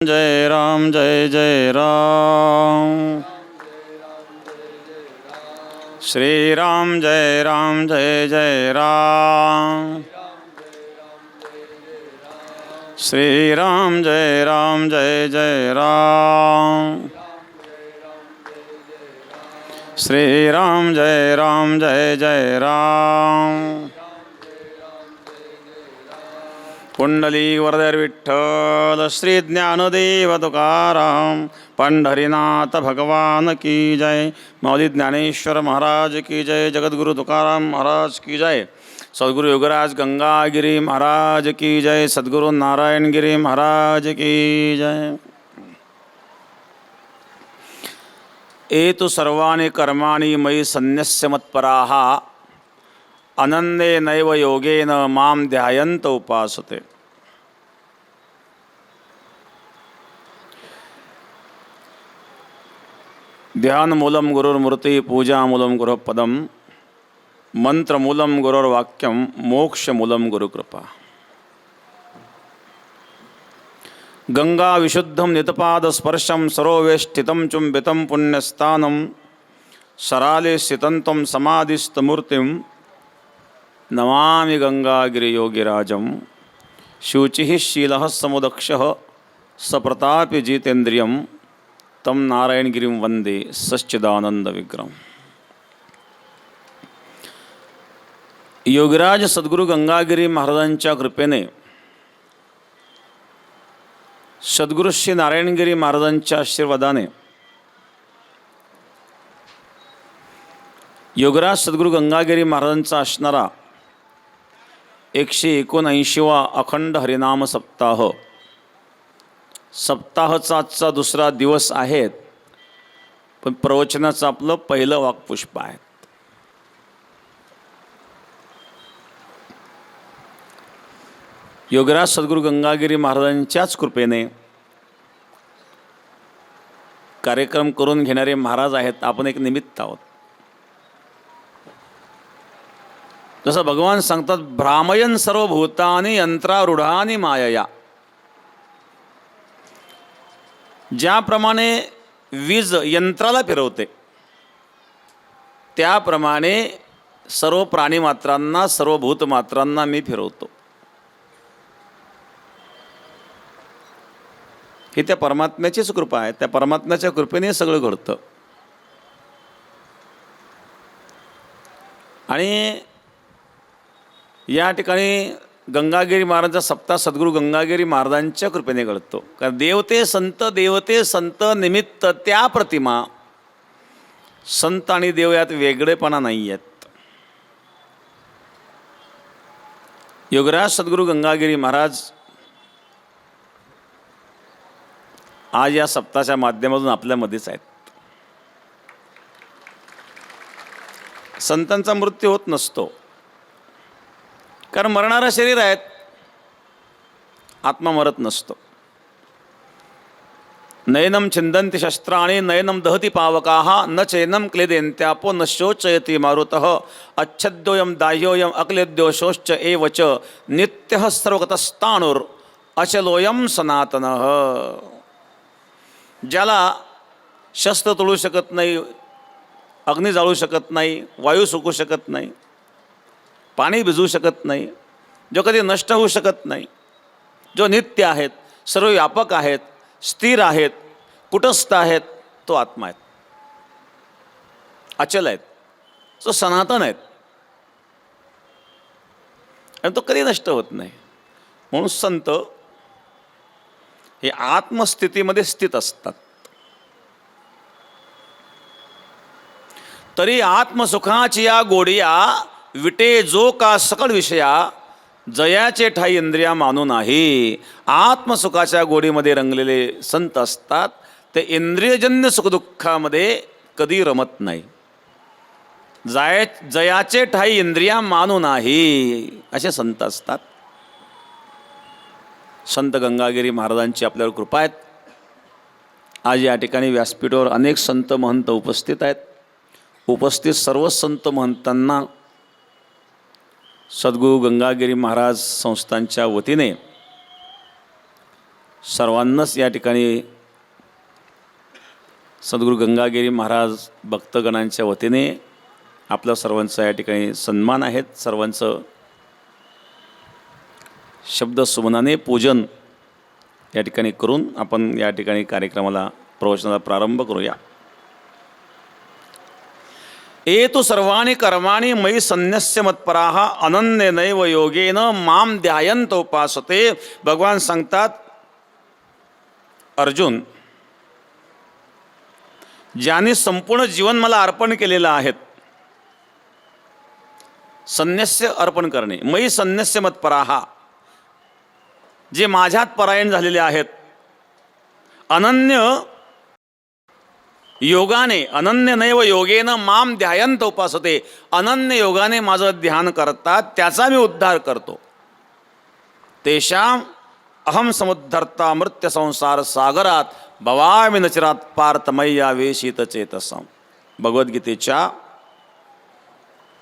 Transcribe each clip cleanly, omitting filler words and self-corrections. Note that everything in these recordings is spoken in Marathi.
जय राम जय जय राम। श्री राम जय जय राम। श्री राम जय जय राम। श्री राम जय जय राम। पुंडली वरदर विठ्ठल श्री ज्ञानदेव तुकाराम पंढरीनाथ भगवान की जय। मौली ज्ञानेश्वर महाराज की जय। जगद्गुरु तुकाराम महाराज की जय। सद्गुरु योगराज गंगागिरी महाराज की जय। सद्गुरु नारायण गिरी महाराज की जय। एतु सर्वाणि कर्माणि मयि सन्न्यस्य मत्पराः अनन्ये नैव योगेन मां ध्यायन्त उपासते। ध्यानमूलं गुरुर्मूर्ति पूजामूलं गुरुपदम मंत्रमूलं गुरुर्वाक्यम मोक्षमूलं गुरुकृपा। गंगा विशुद्धं नितपादस्पर्शं सरोवेष्टितं चुंबितं पुण्यस्थानं सराले स्थितं तं समाधिस्थमूर्तिं नमामि गंगागिरियोगिराजं। शुचिः शीलः समुदक्षः सप्रतापि जितेन्द्रियं तम नारायणगिरिं वंदे सच्चिदानंद विग्रहम्। योगीराज सद्गुरु गंगागिरी महाराजांच्या कृपेने सद्गुरु श्री नारायणगिरी महाराजांच्या आशीर्वादाने योगीराज सद्गुरु गंगागिरी महाराजांचा असणारा 179वा अखंड हरिनाम सप्ताह सप्ताहाचा आजचा दुसरा दिवस आहे, पण प्रवचनाचं आपलं पहिलं वाक्पुष्प आहे। योगीराज सद्गुरु गंगागिरी महाराजांच्याच कृपेने कार्यक्रम करून घेणारे महाराज आहेत। आपण एक निमित्त आहोत। जसं भगवान सांगतात, भ्रामयन सर्वभूतानि यंत्रारूढानि मायया। ज्याप्रमाणे वीज यंत्राला फिरवते त्याप्रमाणे सर्व प्राणीमात्रांना सर्व भूतमात्रांना मी फिरवतो। ही त्या परमात्म्याचीच कृपा आहे। त्या परमात्म्याच्या कृपेने सगळं घडतं। आणि या ठिकाणी गंगागिरी महाराजांचा सप्ताह सद्गुरु गंगागिरी महाराजांच्या कृपेने घडतो। कारण देवते संत निमित्त त्या प्रतिमा। संत आणि देव यात वेगळेपणा नाही आहेत। योगीराज सद्गुरु गंगागिरी महाराज आज या सप्ताहाच्या माध्यमातून आपल्यामध्येच आहेत। संतांचा मृत्यू होत नसतो, कारण मरणारा शरीर आहेत, आत्मा मरत नसतो। नयनम छिंदन्ति शस्त्राणि नयनम दहति पावकाः न चैनम क्लेदेन्त्यापो न शोचयति मारुतः अच्छद्योयम दाह्योयम अक्लेद्यो शोश्च एवच नित्यः सर्वगतस्ताणुर अचलोयम सनातनः। ज्याला शस्त्र तोडू शकत नाही, अग्नी जाळू शकत नाही, वायू सुकू शकत नाही, पाणी भिजवू शकत नाही, जो कधी नष्ट होऊ शकत नाही, जो नित्य आहेत, सर्वव्यापक आहेत, स्थिर आहेत, कुटस्थ आहेत, तो आत्मा आहे। अचल आहेत, तो सनातन आहेत आणि तो कधी नष्ट होत नाही। म्हणून संत हे आत्मस्थितीमध्ये स्थित असतात। तरी आत्मसुखाची या गोडिया विटे जो का सकळ विषया जयाचे ठाई इंद्रिया मानू नाही। आत्मसुखाच्या गोडीमध्ये रंगलेले संत असतात, ते इंद्रियजन्य सुखदुःखामध्ये कधी रमत नाही। जयाचे ठाई इंद्रिया मानू नाही असे संत असतात। संत गंगागिरी महाराजांची आपल्यावर कृपा आहेत। आज या ठिकाणी व्यासपीठावर अनेक संत महंत उपस्थित आहेत। उपस्थित सर्व संत महंतांना सद्गुरु गंगागिरी महाराज संस्थांच्या वतीने सर्वांनाच या ठिकाणी सद्गुरू गंगागिरी महाराज भक्तगणांच्या वतीने आपल्या सर्वांचा या ठिकाणी सन्मान आहेत. सर्वांचं शब्द सुमनाने पूजन या ठिकाणी करून आपण या ठिकाणी कार्यक्रमाला प्रवचनाला प्रारंभ करूया. एतु सर्वाणि कर्माणि मयि संन्यस्य मत्पराः अनन्येनैव योगेन माम ध्यायन्त उपासते. भगवान सांगतात, अर्जुन, ज्याने संपूर्ण जीवन मला अर्पण केलेलं आहे, संन्यस्य अर्पण करणे, मयि संन्यस्य मत्पराः, जे माझ्यात परायण झालेले आहेत, अनन्य योगाने, अनन्य नैव योगेन माम ध्यायन्त उपासते, अनन्य योगाने माझं ध्यान करतात, त्याचा मी उद्धार करतो. तेषाम अहम समुद्धर्ता मृत्य संसार सागरात भवामि नचिरात पार्थ मय्या वेशित चेतसम. भगवद्गीतेच्या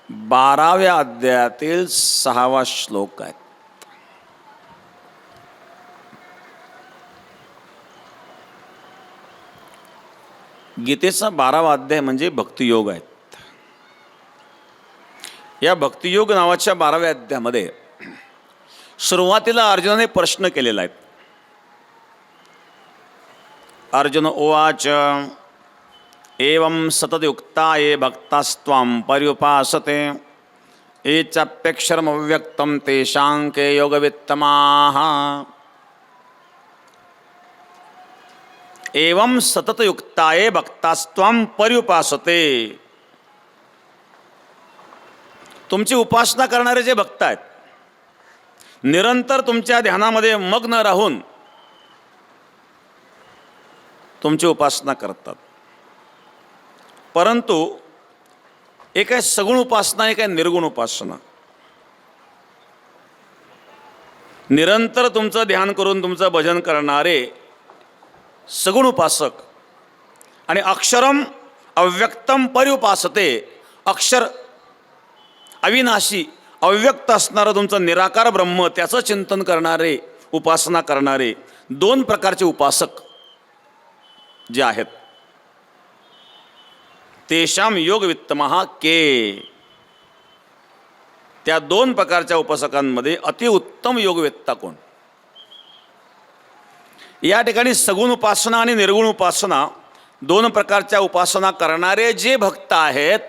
12व्या अध्यायातील 6वा श्लोक आहे. गीतेचा 12वा अध्याय म्हणजे भक्तियोग आहेत. या भक्तियोग नावाच्या 12व्या अध्यायामध्ये सुरुवातीला अर्जुनाने प्रश्न केलेला आहे. अर्जुन उवाच एवं सततयुक्ता ये भक्तास्त्वां पर्युपासते ये चाप्यक्षरमव्यक्तं तेषां के योगवित्तमाः. एवं सततयुक्ताये भक्तास्त्वां पर्युपासते. तुमची उपासना करणारे जे भक्त आहेत, निरंतर तुमच्या ध्यानामध्ये मग्न राहून तुमची उपासना करतात. परंतु एक आहे सगुण उपासना, एक आहे निर्गुण उपासना. निरंतर तुमचं ध्यान करून तुमचं भजन करणारे सगुण उपासक आणि अक्षरम अव्यक्तम पर्युपासते, अक्षर अविनाशी अव्यक्त असणारं तुमचं निराकार ब्रह्म, त्याचं चिंतन करणारे, उपासना करणारे 2 प्रकारचे उपासक जे आहेत, तेषाम योगवित्तमः के. त्या 2 प्रकारच्या उपासकांमध्ये अतिउत्तम योगवेत्ता कोण? या ठिकाणी सगुण उपासना आणि निर्गुण उपासना 2 प्रकारच्या उपासना करणारे जे भक्त आहेत,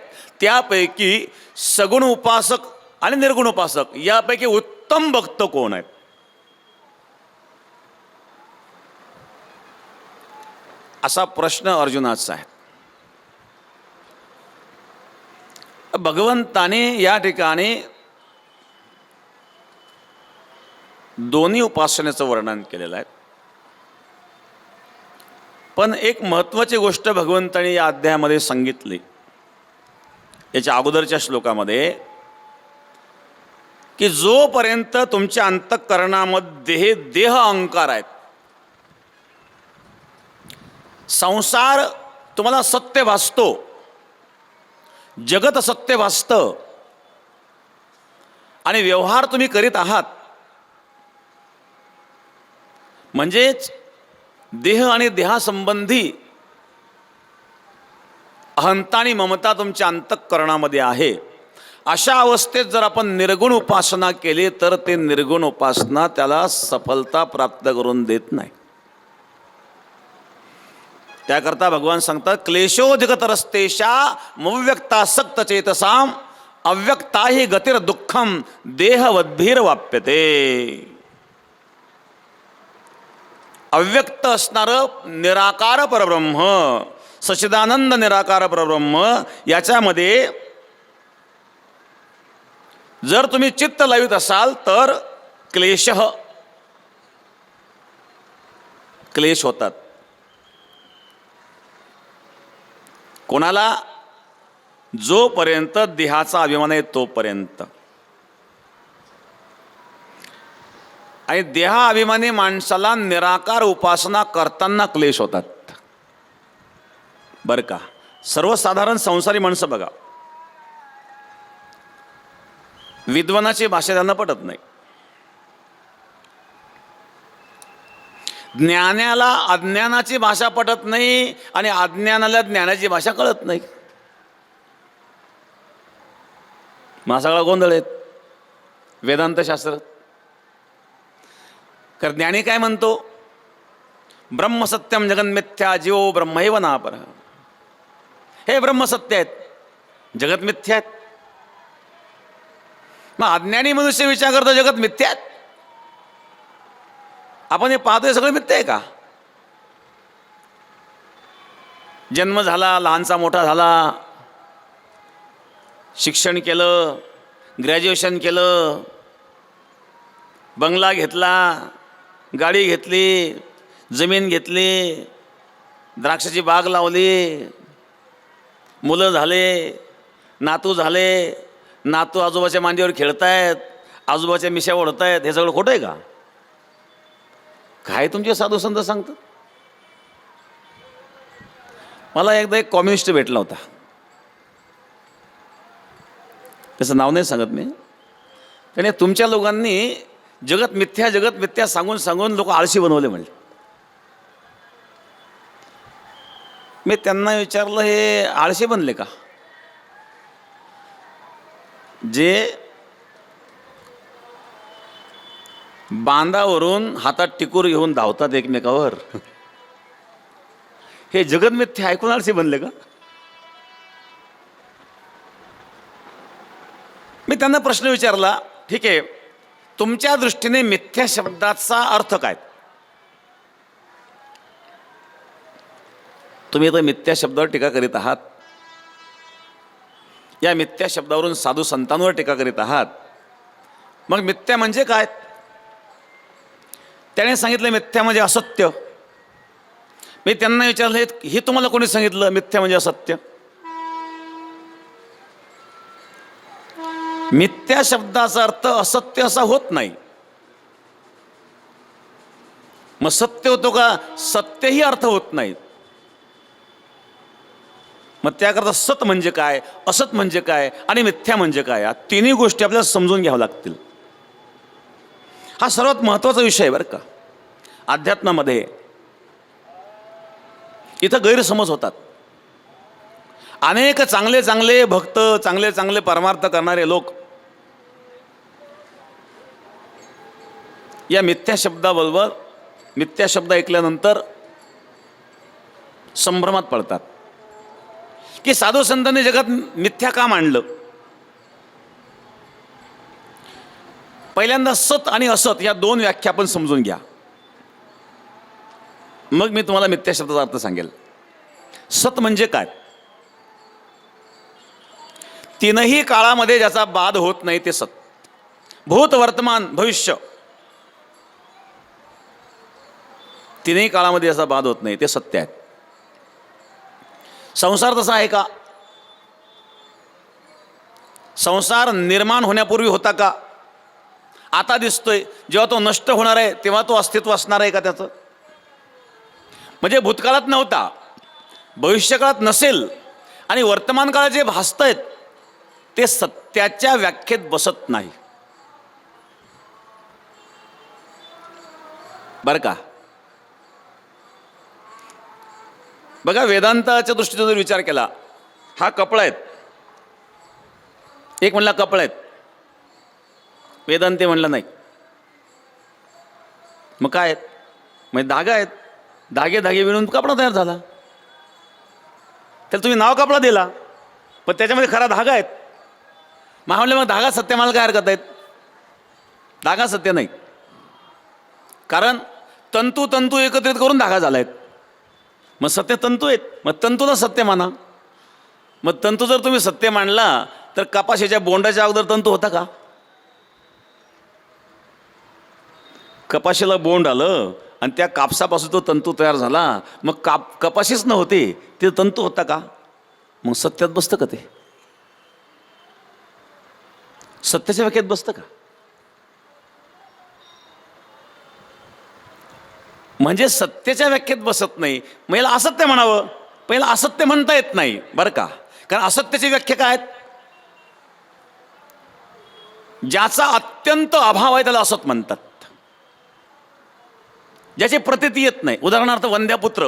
त्यापैकी सगुण उपासक आणि निर्गुण उपासक यापैकी उत्तम भक्त कोण आहेत? असा प्रश्न अर्जुनाचा आहे. भगवंताने या ठिकाणी दोन्ही उपासनेचं वर्णन केलेलं आहे. पण एक महत्त्वाची गोष्ट भगवंताने या अध्यायामध्ये सांगितली. याच्या अगोदरच्या श्लोकामध्ये की जोपर्यंत तुमच्या अंतःकरणामध्ये देह अहंकार आहेत, संसार तुम्हाला सत्य भासतो, जगत सत्य भासतं आणि व्यवहार तुम्ही करीत आहात, म्हणजेच देह आणि देहासंबंधी अहंता आणि ममता तुमच्या अंतःकरणामध्ये आहे. अशा अवस्थेत जर आपण निर्गुण उपासना केली तर ते निर्गुण उपासना त्याला सफलता प्राप्त करून देत नाही. त्याकरता भगवान सांगतात, क्लेशोधिगतरस्तेषा मव्यक्तासक्त चेतसाम अव्यक्ता हि गतिर दुःखम देहवद्भीर वाप्यते. अव्यक्त असणारं निराकार परब्रह्म, सच्चिदानंद निराकार परब्रह्म, याच्यामध्ये जर तुम्ही चित्त लावित असाल तर क्लेश होतात. कोणाला? जोपर्यंत देहाचा अभिमान आहे तोपर्यंत. आणि देहाभिमानी माणसाला निराकार उपासना करताना क्लेश होतात. बरं का? सर्वसाधारण संसारी माणसं बघा, विद्वानाची भाषा त्यांना पटत नाही. ज्ञानाला अज्ञानाची भाषा पटत नाही आणि अज्ञानाला ज्ञानाची भाषा कळत नाही. मग सगळा गोंधळ आहेत वेदांत शास्त्र. कारण ज्ञानी काय म्हणतो, ब्रह्म सत्यम जगन मिथ्या जीवो ब्रह्मैव नापर. हे ब्रह्म सत्य आहेत, जगत मिथ्या आहेत. मग अज्ञानी मनुष्य विचार करतो जगत मिथ्या आहेत. आपण हे पाहतोय सगळं मिथ्या आहे का? जन्म झाला, लहानचा मोठा झाला, शिक्षण केलं, ग्रॅज्युएशन केलं, बंगला घेतला, गाडी घेतली, जमीन घेतली, द्राक्षाची बाग लावली, मुलं झाले, नातू झाले, नातू आजोबाच्या मांडीवर खेळतायत, आजोबाच्या मिशा ओढतायत. हे सगळं खोटं आहे का? काय तुमचे साधू संत सांगतात? मला एकदा एक कम्युनिस्ट भेटला होता, त्याचं नाव नाही सांगत मी. त्याने तुमच्या लोकांनी जगत मिथ्या जगत मिथ्या सांगून सांगून लोक आळशी बनवले म्हणले. मी त्यांना विचारलं, हे आळशी बनले का? जे बांधावरून हातात टिकूर घेऊन धावतात एकमेकावर, हे जगत मिथ्या ऐकून आळशी बनले का? मी त्यांना प्रश्न विचारला, ठीक आहे, तुमच्या दृष्टीने मिथ्या शब्दाचा अर्थ काय? तुम्ही तर मिथ्या शब्दावर टीका करीत आहात, या मिथ्या शब्दावरून साधू संतांवर टीका करीत आहात. मग मिथ्या म्हणजे काय? त्याने सांगितलं मिथ्या म्हणजे असत्य. मी त्यांना विचारलं, हे तुम्हाला कोणी सांगितलं मिथ्या म्हणजे असत्य? मिथ्या शब्दाचा अर्थ असत्य असा होत नाही. मग सत्य होतो का? सत्यही अर्थ होत नाही. मग त्याकरता सत म्हणजे काय, असत म्हणजे काय आणि मिथ्या म्हणजे काय, या तिन्ही गोष्टी आपल्याला समजून घ्याव्या लागतील. हा सर्वात महत्त्वाचा विषय आहे बरं का अध्यात्मामध्ये. इथं गैरसमज होतात. अनेक चांगले चांगले भक्त, चांगले चांगले परमार्थ करणारे लोक या मिथ्या शब्दाबरोबर, मिथ्या शब्द ऐकल्यानंतर संभ्रमात पडतात की साधू संतांनी जगात मिथ्या का मांडलं. पहिल्यांदा सत आणि असत या दोन व्याख्या आपण समजून घ्या, मग मी तुम्हाला मिथ्या शब्दाचा अर्थ सांगेल. सत म्हणजे काय? तीनही काळामध्ये ज्याचा बाध होत नाही ते सत. भूत, वर्तमान, भविष्य, तीनही काळामध्ये ज्याचा बाध होत नाही ते सत्य आहे. संसार तसा आहे का? संसार निर्माण होण्यापूर्वी होता का? आता दिसतोय. जेव्हा तो नष्ट होणार आहे तेव्हा तो अस्तित्व असणार आहे का त्याचं? म्हणजे भूतकाळात नव्हता, भविष्यकाळात नसेल, आणि वर्तमान काळात जे भासत आहेत ते सत्याच्या व्याख्येत बसत नाही बरं का. बघा, वेदांताच्या दृष्टीने जर विचार केला, हा कपडा आहेत, एक म्हणला कपडा आहेत, वेदांते म्हणलं नाही. मग काय आहेत? म्हणजे धागा आहेत, धागे धागे विणून कपडा तयार झाला. त्याला तुम्ही नाव कपडा दिला, पण त्याच्यामध्ये खरा धागा आहेत. मग म्हणलं मग धागा सत्य, मला काय हरकत आहेत? धागा सत्य नाही, कारण तंतू तंतू एकत्रित करून धागा झाला आहेत. मग सत्य तंतू आहेत, मग तंतूला सत्य माना. मग तंतू जर तुम्ही सत्य मानला तर कपाशीच्या बोंडाच्या अगोदर तंतू होता का? कपाशीला बोंड आलं आणि त्या कापसापासून तो तंतू तयार झाला, मग कपाशीच नव्हते ते तंतू होता का? मग सत्यात बसतं का? ते सत्याच्या व्याख्येत बसतं का? म्हणजे सत्याच्या व्याख्येत बसत नाही. मग याला असत्य म्हणावं. पहिला असत्य म्हणता येत नाही बरं का, कारण असत्याची व्याख्या काय आहेत? ज्याचा अत्यंत अभाव आहे त्याला असत म्हणतात. ज्याची प्रतीती येत नाही. उदाहरणार्थ वंद्यापुत्र,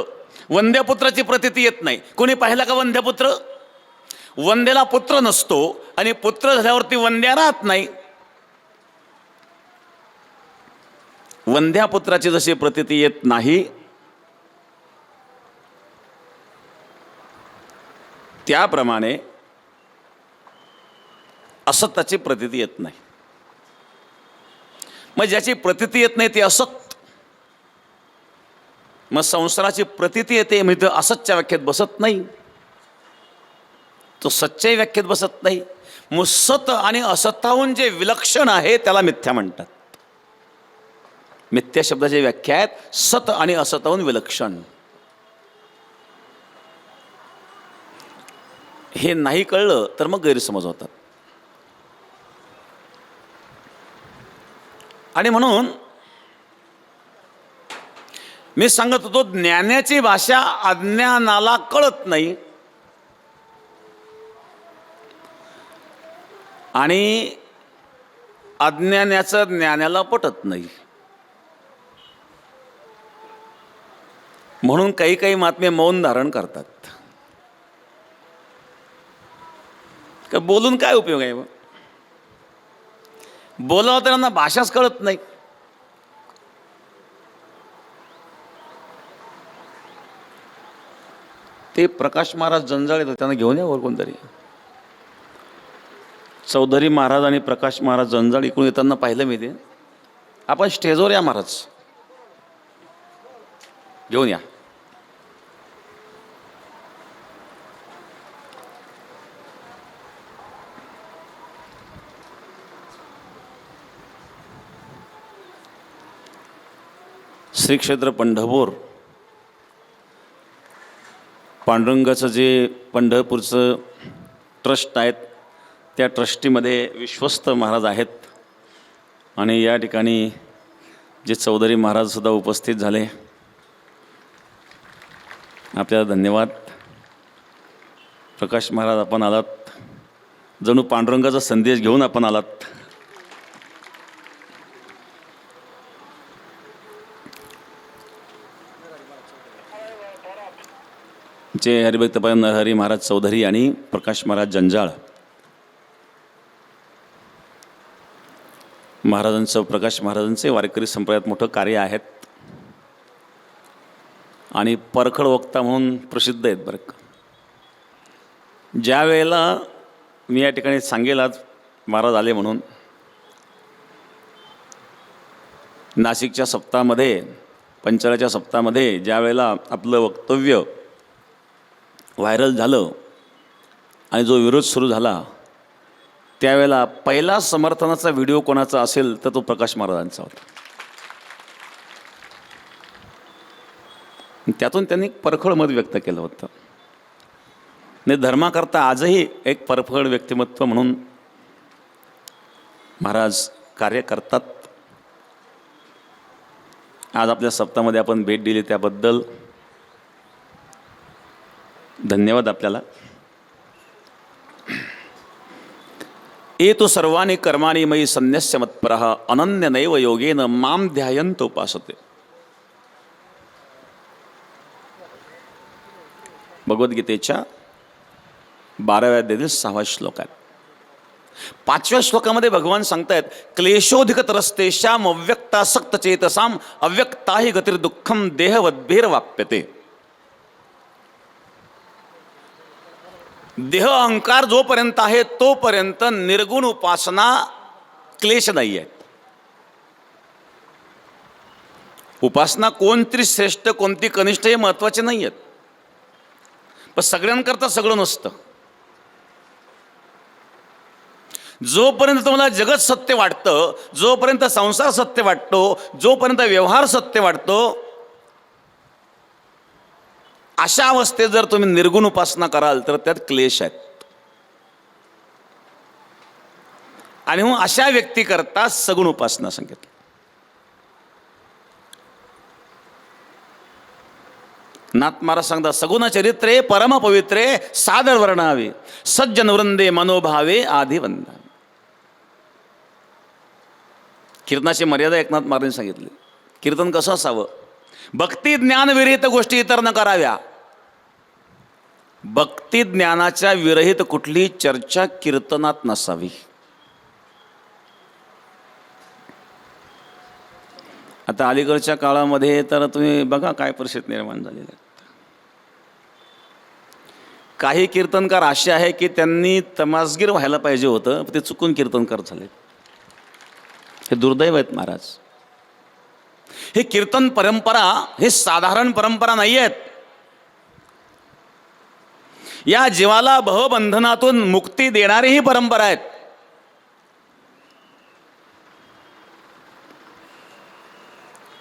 वंद्यापुत्राची प्रतीती येत नाही. कोणी पाहिला का वंद्यापुत्र? वंद्याला पुत्र नसतो आणि पुत्र झाल्यावरती वंद्या राहत नाही. वंद्यापुत्राची जशी प्रतीती येत नाही त्याप्रमाणे असत्याची प्रतीती येत नाही. मग ज्याची प्रतीती येत नाही ते असत. मग संसाराची प्रतीती येते म्हणजे असतच्या व्याख्येत बसत नाही, तो सच्चाई व्याख्येत बसत नाही. मग सत आणि असताहून जे विलक्षण आहे त्याला मिथ्या म्हणतात. मिथ्या शब्दाची व्याख्या आहेत सत आणि असताहून विलक्षण. हे नाही कळलं तर मग गैरसमज होतात. आणि म्हणून मी सांगत होतो, ज्ञानाची भाषा अज्ञानाला कळत नाही आणि अज्ञानाचं ज्ञानाला पटत नाही. म्हणून काही काही महात्मे मौन धारण करतात. का बोलून काय उपयोग आहे? बोलावं तर त्यांना भाषाच कळत नाही. ते प्रकाश महाराज जंजाळ येतात, त्यांना घेऊन या वर कोणतरी. चौधरी महाराज आणि प्रकाश महाराज जंजाळ इकडून येताना पाहिलं मी ते. आपण स्टेजवर या महाराज, घेऊन या. श्री क्षेत्र पंढरपूर पांडुरंगाचं जे पंढरपूरचं ट्रस्ट आहेत त्या ट्रस्टीमध्ये विश्वस्त महाराज आहेत. आणि या ठिकाणी जे चौधरी महाराजसुद्धा उपस्थित झाले, आपल्याला धन्यवाद. प्रकाश महाराज आपण आलात, जणू पांडुरंगाचा संदेश घेऊन आपण आलात. जे हरिभक्त नरहरी महाराज चौधरी आणि प्रकाश महाराज जंजाळ महाराजांचं, प्रकाश महाराजांचे वारकरी संप्रदायात मोठं कार्य आहेत आणि परखड वक्ता म्हणून प्रसिद्ध आहेत बरं का. ज्या वेळेला मी या ठिकाणी सांगेल आज महाराज आले म्हणून, नाशिकच्या सप्ताहामध्ये, पंचाळ्याच्या सप्ताहामध्ये ज्या वेळेला आपलं वक्तव्य व्हायरल झालं आणि जो विरोध सुरू झाला, त्यावेळेला पहिला समर्थनाचा व्हिडिओ कोणाचा असेल तर तो प्रकाश महाराजांचा होता. त्यातून त्यांनी परखड मत व्यक्त केलं होतं. आणि धर्माकरता आजही एक परखड व्यक्तिमत्व म्हणून महाराज कार्य करतात. आज आपल्या सप्ताहामध्ये आपण भेट दिली त्याबद्दल धन्यवाद आपल्याला. एतो सर्वाणि कर्माणि मयि संन्यस्य मत्परः अनन्यनैव योगेन मां ध्यायन्त उपासते. भगवद्गीतेच्या 12व्या अध्यायातील 6वा श्लोक आहे. 5व्या श्लोकामध्ये भगवान सांगतायत, क्लेशोधिकतरस्तेषाम् अव्यक्तासक्त चेतसाम अव्यक्ता हि गतिर्दुःखम देहवद्भिर्वाप्यते. देह अहंकार जोपर्यंत आहे तोपर्यंत निर्गुण उपासना क्लेश नाही आहे. उपासना कोणती श्रेष्ठ कोणती कनिष्ठ हे महत्त्वाचे नाही आहेत, पण सगळ्यांकरता सगळं नसतं. जोपर्यंत तुम्हाला जगत सत्य वाटतं, जोपर्यंत संसार सत्य वाटतो, जोपर्यंत व्यवहार सत्य वाटतो, अशा अवस्थेत जर तुम्ही निर्गुण उपासना कराल तर त्यात क्लेश आहेत. आणि मग अशा व्यक्तीकरता सगुण उपासना सांगितली. नाथ महाराज सांगतात, सगुण चरित्रे परम पवित्रे सादर वर्णावे सज्जन वृंदे मनोभावे आधी वंदा. कीर्तनाची मर्यादा एकनाथ महाराजांनी सांगितली. कीर्तन कसं असावं? भक्ती ज्ञान विरहित गोष्टी इतर न कराव्या. भक्ती ज्ञानाच्या विरहित कुठलीही चर्चा कीर्तनात नसावी. आता अलीकडच्या काळामध्ये तर तुम्ही बघा काय परिस्थिती निर्माण झालेली आहे. काही कीर्तनकार असे आहे की त्यांनी तमासगीर व्हायला पाहिजे होतं, ते चुकून कीर्तनकार झाले. हे दुर्दैव आहेत महाराज. हे कीर्तन परंपरा हे साधारण परंपरा नाही आहेत. या जीवाला भवबंधनातून मुक्ती देणारी ही परंपरा आहेत.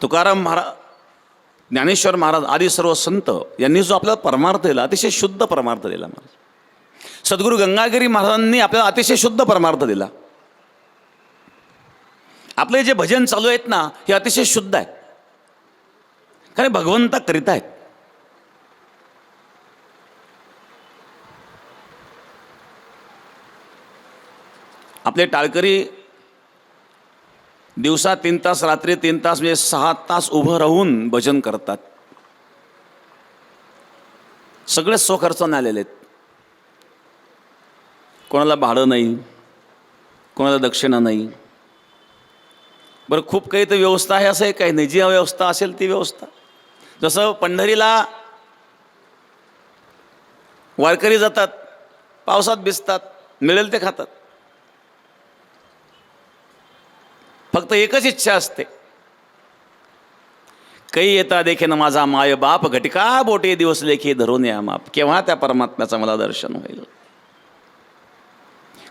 तुकाराम महाराज, ज्ञानेश्वर महाराज आदी सर्व संत यांनी जो आपल्याला परमार्थ दिला, अतिशय शुद्ध परमार्थ दिला. महाराज सद्गुरू गंगागिरी महाराजांनी आपल्याला अतिशय शुद्ध परमार्थ दिला. आपले जे भजन चालू आहेत ना, हे अतिशय शुद्ध आहेत, कारण भगवंता करीत आहेत. आपले टाळकरी दिवसा 3 तास, रात्री 3 तास, म्हणजे 6 तास उभं राहून भजन करतात. सगळे स्वखर्चाने आलेले आहेत. कोणाला भाडं नाही, कोणाला दक्षिणा नाही. बरं, खूप काही तर व्यवस्था आहे असं काही नाही. जी व्यवस्था असेल ती व्यवस्था. जसं पंढरीला वारकरी जातात, पावसात भिजतात, मिळेल ते खातात. फक्त एकच इच्छा असते, काही येता देखे न माझा माय बाप, घटिका बोटे दिवस लेखी धरून या माप. केव्हा त्या परमात्म्याचं मला दर्शन होईल.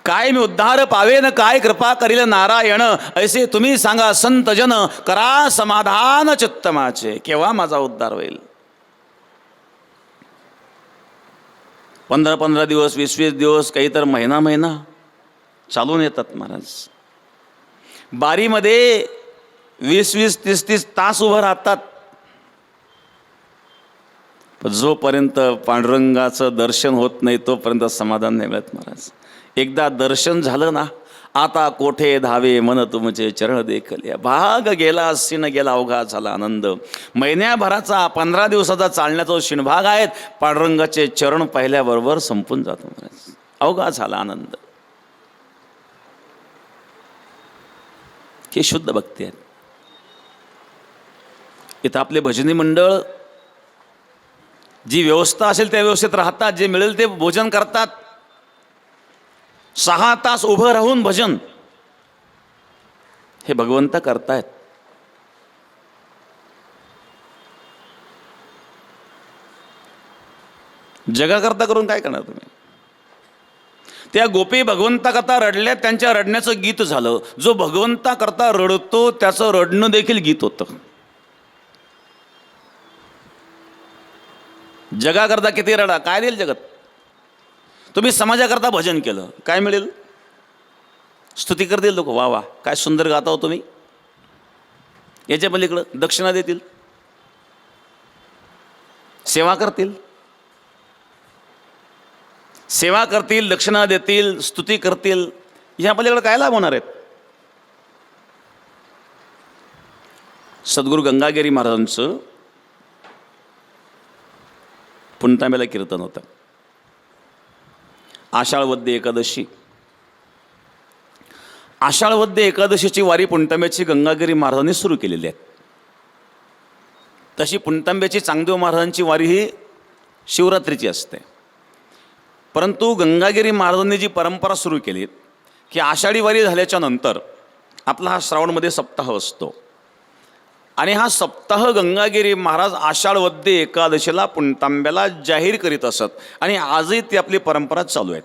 काय मी उद्धार पावेन, काय कृपा करील नारायण, ऐसे तुम्ही सांगा संत जन, करा समाधान चित्तमाचे. केव्हा माझा उद्धार होईल. 15-15 दिवस, 20-20 दिवस, काही तर महिना चालून येतात महाराज. बारीमध्ये 20-20, 30-30 तास उभं राहतात. पण जोपर्यंत पांडुरंगाचं दर्शन होत नाही तोपर्यंत समाधान नाही मिळत महाराज. एकदा दर्शन झालं ना, आता कोठे धावे मन तुमचे चरण देखल्या. भाग गेला सीन गेला अवघा झाला आनंद. महिन्याभराचा 15 दिवसाचा चालण्याचा शिणभाग आहेत, पांडुरंगाचे चरण पाहिल्याबरोबर संपून जातो महाराज. अवघा झाला आनंद. हे शुद्ध भक्ती आहेत. इथं आपले भजनी मंडळ जी व्यवस्था असेल त्या व्यवस्थेत राहतात, जे मिळेल ते भोजन करतात. 6 तास उभं राहून भजन हे भगवंत करतायत. जगाकरता करून काय करणार तुम्ही. त्या गोपी भगवंता करता रडल्या, त्यांच्या रडण्याचं गीत झालं. जो भगवंता करता रडतो त्याचं रडणं देखील गीत होतं. जगाकरता किती रडा, काय देईल जगत. तुम्ही समाजाकरता भजन केलं, काय मिळेल. स्तुती करतील लोक, वा वा काय सुंदर गाता हो तुम्ही. याच्या पलीकडं दक्षिणा देतील, सेवा करतील, दक्षिणा देतील, स्तुती करतील. ह्या पलीकडे काय लाभ होणार आहेत. सद्गुरू गंगागिरी महाराजांचं पुणतांब्याला कीर्तन होतं. आषाढवद्य एकादशी. आषाढवद्य एकादशीची वारी पुणतांब्याची गंगागिरी महाराजांनी सुरू केलेली आहे. तशी पुणतांब्याची चांगदेव महाराजांची वारी ही शिवरात्रीची असते. परंतु गंगागिरी महाराजांनी जी परंपरा सुरू केली की आषाढी वारी झाल्याच्या नंतर आपला हा श्रावणमध्ये सप्ताह असतो, आणि हा सप्ताह गंगागिरी महाराज आषाढवद्य एकादशीला पुणतांब्याला जाहीर करीत असत. आणि आजही ती आपली परंपरा चालू आहे.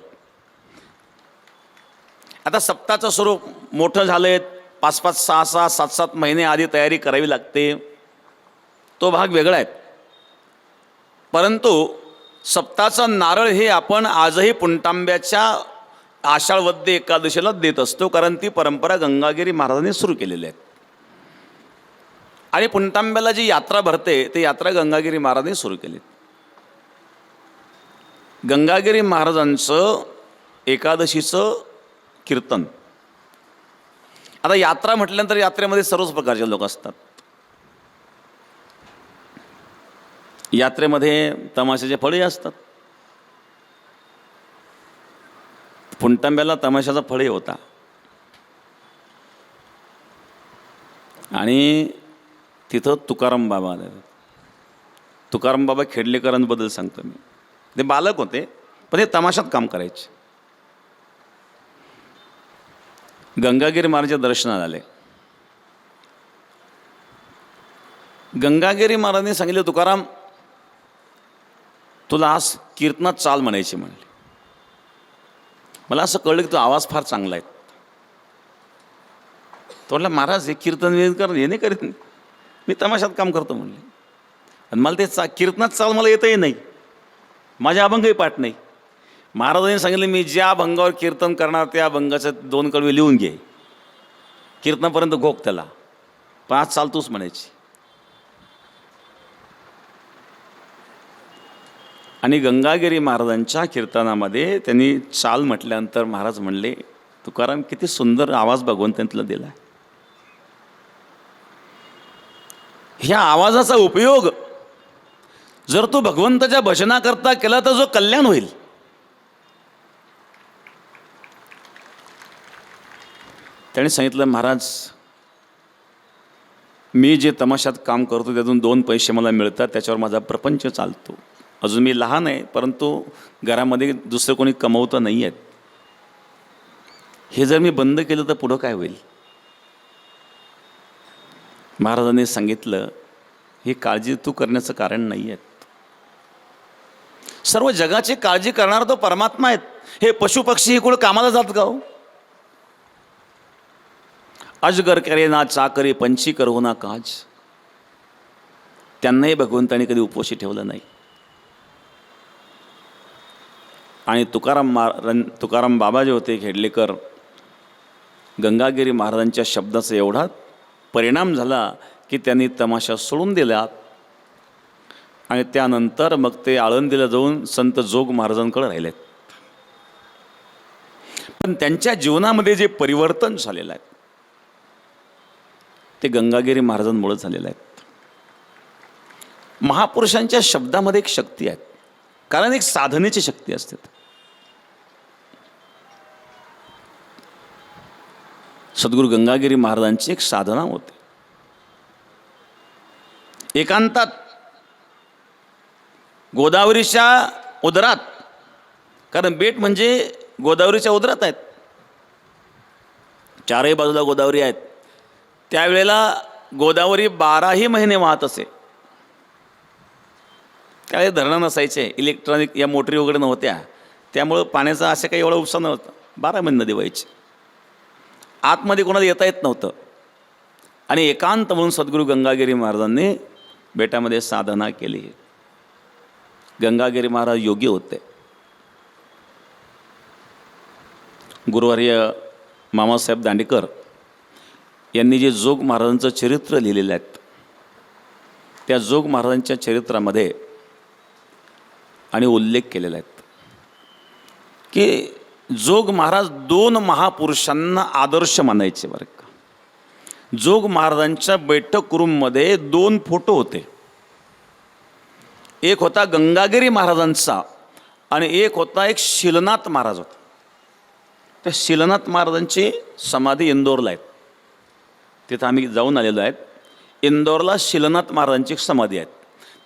आता सप्ताहाचं स्वरूप मोठं झालंय. 5-5, 6-6, 7-7 महिने आधी तयारी करावी लागते. तो भाग वेगळा आहे. परंतु सप्ताहाचं नारळ हे आपण आजही पुणतांब्याच्या आषाढवद्य एकादशीला देत असतो, कारण ती परंपरा गंगागिरी महाराजांनी सुरू केलेली आहे. आणि पुणतांब्याला जी यात्रा भरते ती यात्रा गंगागिरी महाराजांनी सुरू केली. गंगागिरी महाराजांचं एकादशीचं कीर्तन. आता यात्रा म्हटल्यानंतर यात्रेमध्ये सर्वच प्रकारचे लोक असतात. यात्रेमध्ये तमाशाचे फळही असतात. पुणतांब्याला तमाशाचा फळही होता. आणि तिथं तुकाराम बाबा आले. तुकाराम बाबा खेडलेकरांबद्दल सांगतो मी. ते बालक होते पण ते तमाशात काम करायचे. गंगागिरी महाराजांच्या दर्शनाला आले. गंगागिरी महाराजांनी सांगितलं, तुकाराम तुला आज कीर्तनात चाल म्हणायची म्हणले. मला असं कळलं की तो आवाज फार चांगला आहे. तो म्हटलं, महाराज हे कीर्तन कर, हे नाही करीत, मी तमाशात काम करतो म्हणले. आणि मला ते कीर्तनात चाल मला येतही नाही, माझ्या अभंगही पाठ नाही. महाराजांनी सांगितलं, मी ज्या अभंगावर कीर्तन करणार त्या अभंगाचं 2 कडवे लिहून घे, कीर्तनापर्यंत घोक त्याला, पण आज चाल तूच म्हणायची. आणि गंगागिरी महाराजांच्या कीर्तनामध्ये त्यांनी चाल म्हटल्यानंतर महाराज म्हणले, तुकाराम किती सुंदर आवाज भगवंताने तुला दिला. ह्या आवाजाचा उपयोग जर तू भगवंताच्या भजनाकरता केला तर जो कल्याण होईल. त्याने सांगितलं, महाराज मी जे तमाशात काम करतो त्यातून 2 पैसे मला मिळतात, त्याच्यावर माझा प्रपंच चालतो. अजून मी लहान आहे, परंतु घरामध्ये दुसरं कोणी कमवतं नाही आहेत. हे जर मी बंद केलं तर पुढं काय होईल. महाराजांनी सांगितलं, ही काळजी तू करण्याचं कारण नाही आहे. सर्व जगाची काळजी करणारा तो परमात्मा आहेत. हे पशुपक्षी हे कुठं कामाला जात का हो. अजगर करे ना चाकरी, पंछी करो ना काज. त्यांनाही भगवंताने कधी उपवाशी ठेवलं नाही. आणि तुकाराम बाबा जे होते खेडलेकर, गंगागिरी महाराजांच्या शब्दाचा एवढा परिणाम झाला की त्यांनी तमाशा सोडून दिला. आणि त्यानंतर मग ते आळंदीला जाऊन संत जोग महाराजांकडे राहिलेत. पण त्यांच्या जीवनामध्ये जे परिवर्तन झालेलं आहे ते गंगागिरी महाराजांमुळे झालेलं आहे. महापुरुषांच्या शब्दामध्ये एक शक्ती आहे, कारण एक साधनेची शक्ती असते. सद्गुरू गंगागिरी महाराजांची एक साधना होते. एकांतात गोदावरीच्या उदरात, कारण बेट म्हणजे गोदावरीच्या उदरात आहेत, 4ही बाजूला गोदावरी आहेत. त्यावेळेला गोदावरी 12ही महिने वाहत असे. त्यावेळी धरणं नसायचे, इलेक्ट्रॉनिक या मोटरी वगैरे नव्हत्या, त्यामुळं पाण्याचा असं काही एवढं उपसा नव्हतं. 12 महिने नदी व्हायची. आतमध्ये कोणाला येता येत नव्हतं. आणि एकांत म्हणून सद्गुरू गंगागिरी महाराजांनी बेटामध्ये साधना केली. गंगागिरी महाराज योगी होते. गुरुवर्य मामासाहेब दांडेकर यांनी जे जोग महाराजांचं चरित्र लिहिलेलं आहे, त्या जोग महाराजांच्या चरित्रामध्ये आणि उल्लेख केलेला आहे की जोग महाराज 2 महापुरुषांना आदर्श मानायचे बरं का. जोग महाराजांच्या बैठक रूममध्ये 2 फोटो होते. एक होता गंगागिरी महाराजांचा आणि एक होता एक शिलनाथ महाराज होता. त्या शिलनाथ महाराजांची समाधी इंदोरला आहे. तिथं आम्ही जाऊन आलेलो आहेत. इंदोरला शिलनाथ महाराजांची समाधी आहे.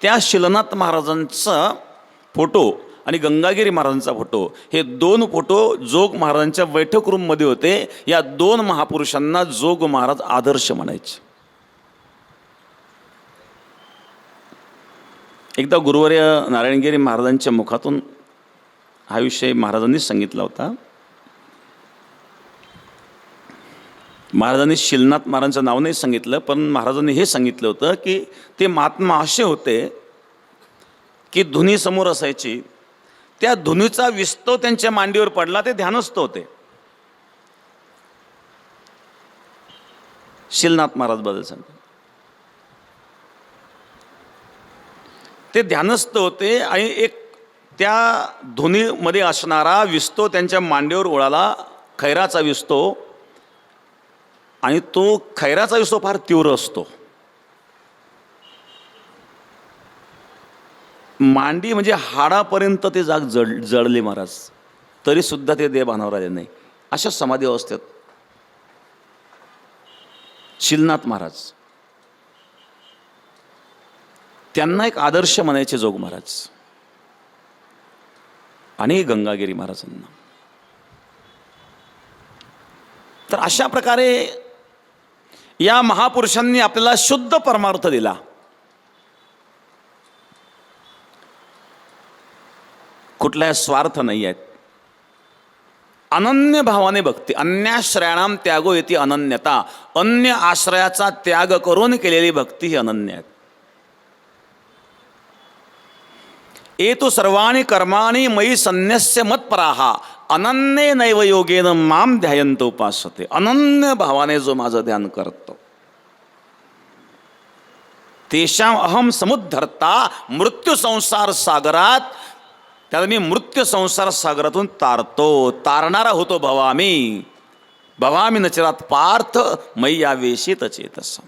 त्या शिलनाथ महाराजांचा फोटो आणि गंगागिरी महाराजांचा फोटो, हे 2 फोटो जोग महाराजांच्या बैठक रूममध्ये होते. या 2 महापुरुषांना जोग महाराज आदर्श म्हणायचे. एकदा गुरुवर्य नारायणगिरी महाराजांच्या मुखातून हा विषय महाराजांनी सांगितला होता. महाराजांनी शिलनाथ महाराजांचं नाव नाही सांगितलं, पण महाराजांनी हे सांगितलं होतं की ते महात्मा असे होते की धुनी समोर असायची, त्या धुनीचा विस्तव त्यांच्या मांडीवर पडला, ते ध्यानस्थ होते. शिलनाथ महाराज बद्दल सांगतो. ते ध्यानस्थ होते आणि एक त्या धुनीमध्ये असणारा विस्तव त्यांच्या मांडीवर उडाला, खैराचा विस्तव. आणि तो खैराचा विस्तव फार तीव्र असतो. मांडी म्हणजे हाडापर्यंत ते जाग जळले महाराज, तरी सुद्धा ते देह भानावर आले नाही. अशा समाधी अवस्थेत शिलनाथ महाराज, त्यांना एक आदर्श म्हणायचे जोग महाराज आणि गंगागिरी महाराजांना. तर अशा प्रकारे या महापुरुषांनी आपल्याला शुद्ध परमार्थ दिला. कुठलाही स्वार्थ नाही आहेत. अनन्य भावाने भक्ती, अन्याश्रयाणाम त्यागो येते अनन्यता. अन्य आश्रयाचा त्याग करून केलेली भक्ती ही अनन्य आहे. एतु सर्वाणि कर्माणि मयि संन्यस्य मत्पराहा अनन्ये नैव योगेन माम ध्यायंत उपासते. अनन्य भावाने जो माझं ध्यान करतो तेषाम अहम समुद्धरता मृत्यू संसार सागरात. त्याला मी मृत्यू संसार सागरातून तारणारा होतो. भवामी नचरात पार्थ मय्यावेशित चेतसम.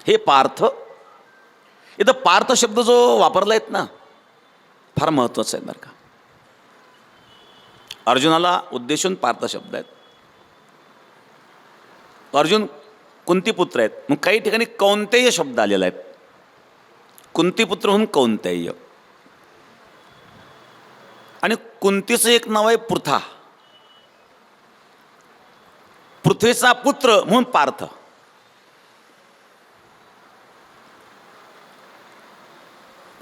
हे पार्थ, इथं पार्थ शब्द जो वापरला आहेत ना, फार महत्त्वाचा आहे बरं का. अर्जुनाला उद्देशून पार्थ शब्द आहेत. अर्जुन कुंतीपुत्र आहेत. मग काही ठिकाणी कौंतेय शब्द आलेला आहे. कुंतीपुत्र म्हणून कौंतेय. आणि कुंतीचं एक नाव आहे पृथा, पृथ्वीचा पुत्र म्हणून पार्थ.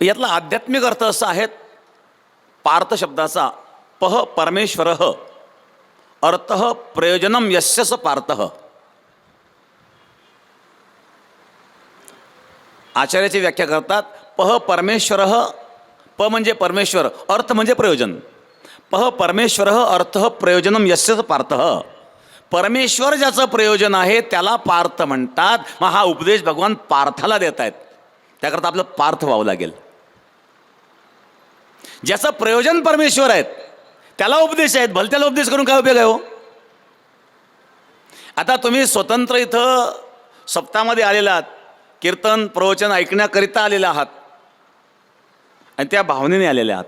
यातला आध्यात्मिक अर्थ असा आहे पार्थ शब्दाचा, पह परमेश्वर, अर्थ प्रयोजनम यस्यस पार्थ. आचार्याची व्याख्या करतात, पह परमेश्वर, प म्हणजे परमेश्वर, अर्थ म्हणजे प्रयोजन. पह परमेश्वर अर्थ प्रयोजनम यस्यस पार्थ. परमेश्वर ज्याचं प्रयोजन आहे त्याला पार्थ म्हणतात. मग हा उपदेश भगवान पार्थाला देत आहेत. त्याकरता आपलं पार्थ व्हावं लागेल. ज्याचं प्रयोजन परमेश्वर आहेत त्याला उपदेश आहेत. भलत्याला उपदेश करून काय उपयोग आहे हो. आता तुम्ही स्वतंत्र इथं सप्ताहामध्ये आलेला आहात, कीर्तन प्रवचन ऐकण्याकरिता आलेला आहात आणि त्या भावनेने आलेले आहात,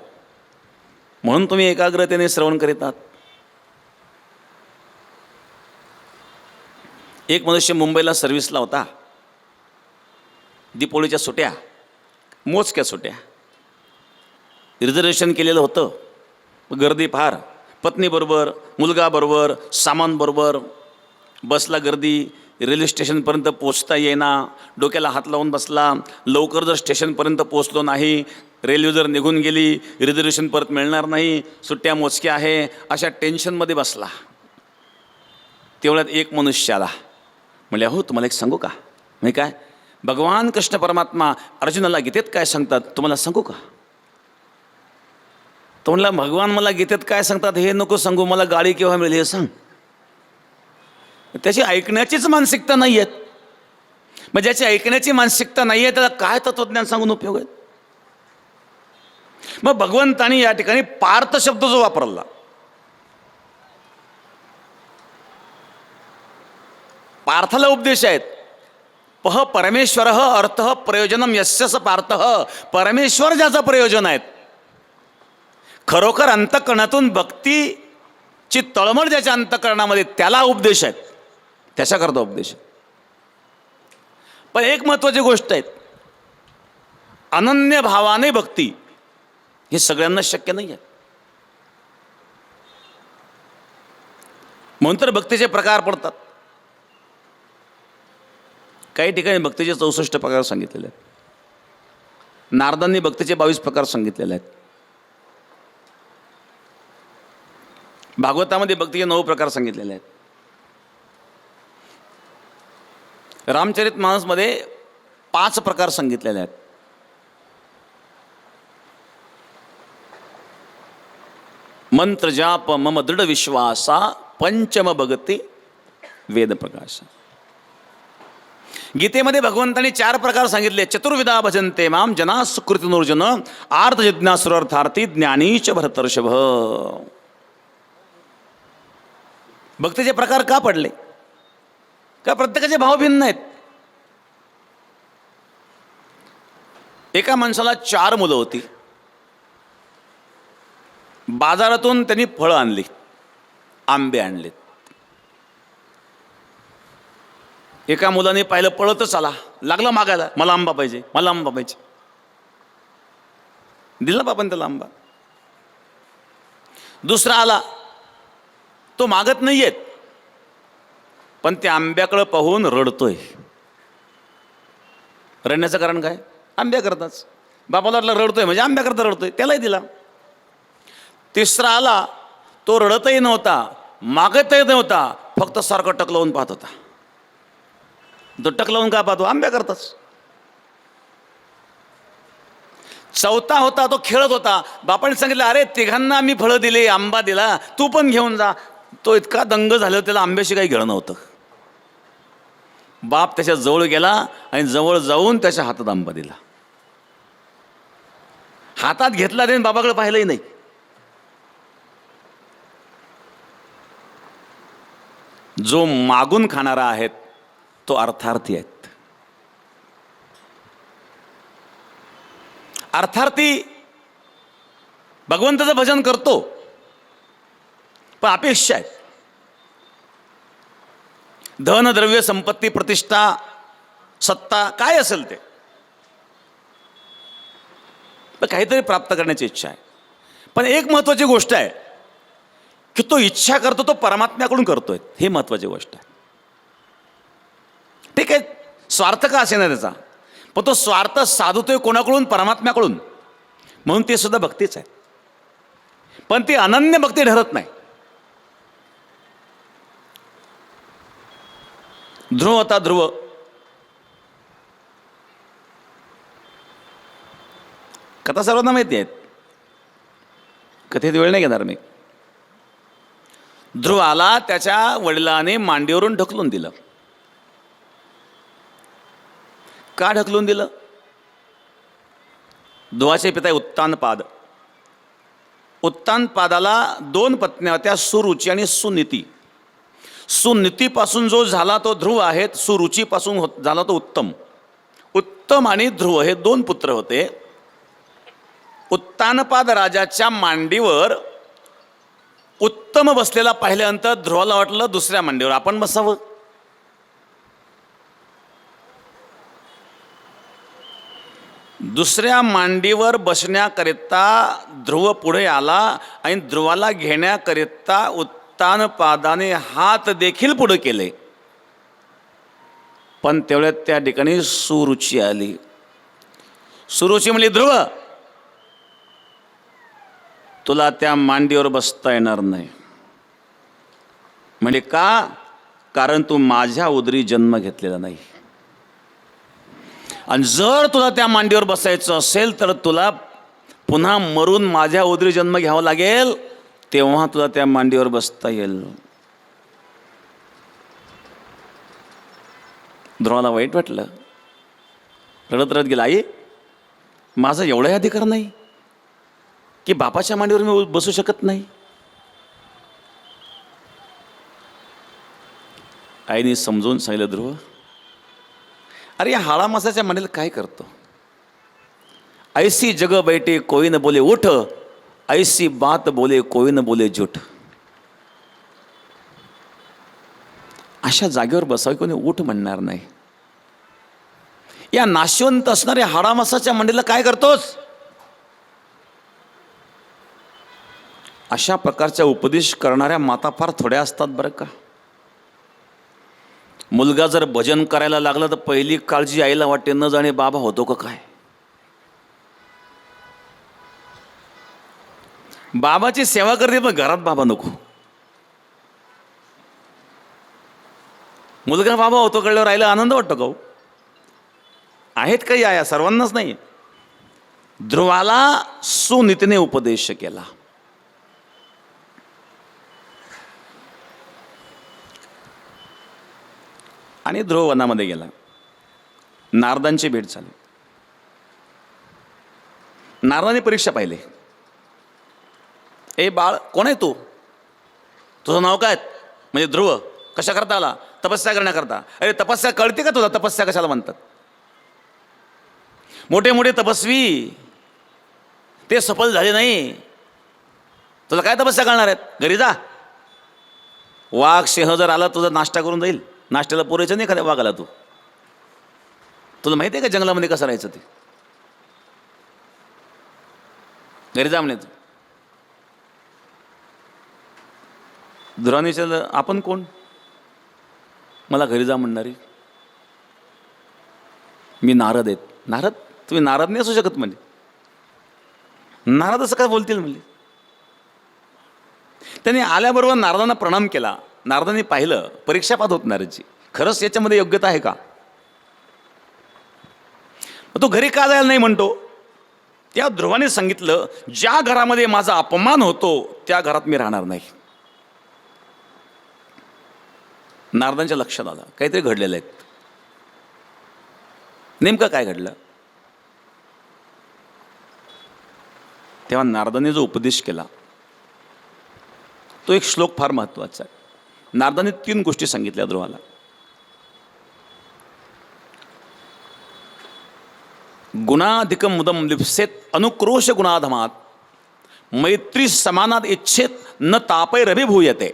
म्हणून तुम्ही एकाग्रतेने श्रवण करीत आहात. एक मनुष्य मुंबईला सर्व्हिसला होता. दीपोळीच्या सुट्या, मोजक्या सुट्या, रिझर्वेशन केलेलं होतं. गर्दी फार, पत्नीबरोबर, मुलगाबरोबर, सामानबरोबर, बसला गर्दी. रेल्वे स्टेशनपर्यंत पोचता येईना, डोक्याला हात लावून बसला. लवकर जर स्टेशनपर्यंत पोचलो नाही, रेल्वे जर निघून गेली, रिझर्वेशन परत मिळणार नाही, सुट्ट्या मोजक्या आहे, अशा टेन्शनमध्ये बसला. तेवढ्यात एक मनुष्य आला. म्हणले, हो तुम्हाला एक सांगू का? म्हणजे काय? भगवान कृष्ण परमात्मा अर्जुनाला गीतेत काय सांगतात तुम्हाला सांगू का? तो म्हणला, भगवान मला गीतेत काय सांगतात हे नको सांगू, मला गाडी केव्हा मिळेल हे सांग. त्याची ऐकण्याचीच मानसिकता नाही आहे. मग ज्याची ऐकण्याची मानसिकता नाही आहे त्याला काय तत्वज्ञान सांगून उपयोग आहे? मग भगवंतानी या ठिकाणी पार्थ शब्द जो वापरला, पार्थाला उपदेश आहेत. पह परमेश्वर अर्थ प्रयोजनम यस्यस पार्थ. परमेश्वर ज्याचं प्रयोजन आहेत, खरोखर अंतःकरणातून भक्तीची तळमळ ज्याच्या अंतःकरणामध्ये, त्याला उपदेश आहेत, त्याच्याकरता उपदेश. पण एक महत्त्वाची गोष्ट आहे, अनन्य भावाने भक्ती हे सगळ्यांना शक्य नाही आहे. म्हणून तर भक्तीचे प्रकार पडतात. काही ठिकाणी भक्तीचे 64 प्रकार सांगितलेले आहेत. नारदांनी भक्तीचे 22 प्रकार सांगितलेले आहेत. भागवतामध्ये भक्तीचे 9 प्रकार सांगितलेले आहेत. रामचरित मानसमध्ये 5 प्रकार सांगितलेले आहेत. मंत्र जाप मम दृढ विश्वासा पंचम भगती वेद प्रकाश. गीतेमध्ये भगवंतांनी 4 प्रकार सांगितले. चतुर्विधा भजन्ते माम जना सुकृतिनोर्जन आर्थ जिज्ञासुरार्थार्थी ज्ञानीच भरतर्षभ. भक्तीचे प्रकार का पडले? का प्रत्येकाचे भाव भिन्न आहेत. एका माणसाला 4 मुलं होती. बाजारातून त्यांनी फळं आणली, आंबे आणलेत. एका मुलाने पाहिलं, पळतच आला, लागला मागायला, मला आंबा पाहिजे, मला आंबा पाहिजे. दिला बापाने त्याला आंबा. दुसरा आला, तो मागत नाहीयेत, पण त्या आंब्याकडे पाहून रडतोय. रडण्याचं कारण काय? आंब्या करताच. बापाला वाटलं रडतोय म्हणजे आंब्या करता रडतोय, त्यालाही दिला. तिसरा आला, तो रडतही नव्हता, मागतही नव्हता, फक्त सारखं टक लावून पाहत होता. तो टक लावून का पाहतो? आंब्या करताच. चौथा होता, तो खेळत होता. बापाने सांगितलं, अरे तिघांना आम्ही फळं दिली, आंबा दिला, तू पण घेऊन जा. तो इतका दंग झाला, त्याला आंब्याशी काही घेणं नव्हतं. बाप त्याच्या जवळ गेला आणि जवळ जाऊन त्याच्या हातात आंबा दिला. हातात घेतला आणि बाबाकडे पाहिलंही नाही. जो मागून खाणारा आहे तो अर्थार्थी आहेत. अर्थार्थी भगवंताचं भजन करतो, पण अपेक्षा आहेत. धन, द्रव्य, संपत्ती, प्रतिष्ठा, सत्ता, काय असेल ते, पण काहीतरी प्राप्त करण्याची इच्छा आहे. पण एक महत्त्वाची गोष्ट आहे की तो इच्छा करतो तो परमात्म्याकडून करतोय, हे महत्त्वाची गोष्ट आहे. ठीक आहे, स्वार्थ का असे ना त्याचा, पण तो स्वार्थ साधतोय कोणाकडून? परमात्म्याकडून. म्हणून ते सुद्धा भक्तीच आहे, पण ती अनन्य भक्ती ठरत नाही. ध्रुव होता, ध्रुव कथा सर्वांना माहिती आहेत, कथेत वेळ नाही घेणार मी. ध्रुवाला त्याच्या वडिलाने मांडीवरून ढकलून दिलं. का ढकलून दिलं? ध्रुवाचे पिता उत्तानपाद. उत्तानपादाला 2 पत्न्या होत्या, सुरुची आणि सुनीती. सुनीतीपासून जो झाला तो ध्रुव आहे, सुरुचीपासून झाला तो उत्तम. उत्तम आणि ध्रुव हे 2 पुत्र होते. उत्तानपाद राजाच्या मांडीवर उत्तम बसलेला पाहिल्यानंतर ध्रुवाला वाटलं दुसऱ्या मांडीवर आपण बसावं. दुसऱ्या मांडीवर बसण्याकरिता ध्रुव पुढे आला आणि ध्रुवाला घेण्याकरिता उत्तानपादाने हात देखील पुढे केले. पण तेवढ्यात त्या ठिकाणी सुरुची आली. सुरुची म्हणली, ध्रुव तुला त्या मांडीवर बसता येणार नाही. म्हणजे का? कारण तू माझ्या उदरी जन्म घेतलेला नाही, आणि जर तुला त्या मांडीवर बसायचं असेल तर तुला पुन्हा मरून माझ्या उदरी जन्म घ्यावा लागेल, तेव्हा तुला त्या मांडीवर बसता येईल. ध्रुवाला वाईट वाटलं, रडत रडत गेला, आई माझा एवढाही अधिकार नाही की बापाच्या मांडीवर मी बसू शकत नाही. आईने समजून सांगितलं, ध्रुव अरे या हाळा मासाच्या मांडीला काय करतो? ऐसी जग बैठे कोई न बोले उठ, ऐसी बात बोले कोई न बोले झूठ. अशा जागेवर बसावे कोणी उठ म्हणणार नाही. या नाशवंत असणाऱ्या हाडामासाच्या मांडीला काय करतोस? अशा प्रकारचा उपदेश करणाऱ्या माता फार थोड्या असतात बरं का. मुलगा जर भजन करायला लागला तर पहिली काळजी आईला वाटते, न जाणे बाबा होतो का काय. बाबाची सेवा करते पण घरात बाबा नको. मुलगा बाबा होतो कळल्यावर आईला आनंद वाटतो का? आहेत काही आया, सर्वांनाच नाही. ध्रुवाला सुनीतीने उपदेश केला. आणि ध्रुव वनामध्ये गेला. नारदांची भेट झाली. नारदांनी परीक्षा पाहिली. ए बाळ, कोण आहे तू? तुझं नाव काय? म्हणजे ध्रुव. कशा करता आला? तपस्या करण्याकरता. अरे तपस्या कळते का तुला? तपस्या कशाला म्हणतात? मोठे मोठे तपस्वी ते सफल झाले नाही, तुला काय तपस्या करणार आहेत? घरी जा. वाघ सिंह जर आला तुझा नाश्ता करून जाईल, नाश्त्याला पुरायचं नाही एखाद्या वाघाला. तुला माहिती आहे का जंगलामध्ये कसं राहायचं ते? घरी जा म्हणे तू. ध्रुवाने विचारलं, आपण कोण? मला घरी जा म्हणणारी? मी नारद आहेत. नारद? तुम्ही नारद नाही असू शकत म्हणजे. नारद असं काय बोलतील म्हणजे? त्यांनी आल्याबरोबर नारदांना प्रणाम केला. नारदांनी पाहिलं, परीक्षा पाहत होत नारदची, खरंच याच्यामध्ये योग्यता आहे का? तो घरी का जायला नाही म्हणतो? त्या ध्रुवाने सांगितलं, ज्या घरामध्ये माझा अपमान होतो त्या घरात मी राहणार नाही. नारदांच्या लक्षात आलं काहीतरी घडलेलं आहे. नेमकं काय घडलं? तेव्हा नारदांनी जो उपदेश केला तो एक श्लोक फार महत्त्वाचा आहे. नारदांनी 3 गोष्टी सांगितल्या ध्रुवाला. गुणाधिकम मुदम लिप्सेत अनुक्रोश गुणाधमात मैत्री समानात इच्छेत न तापैरभिभूयते.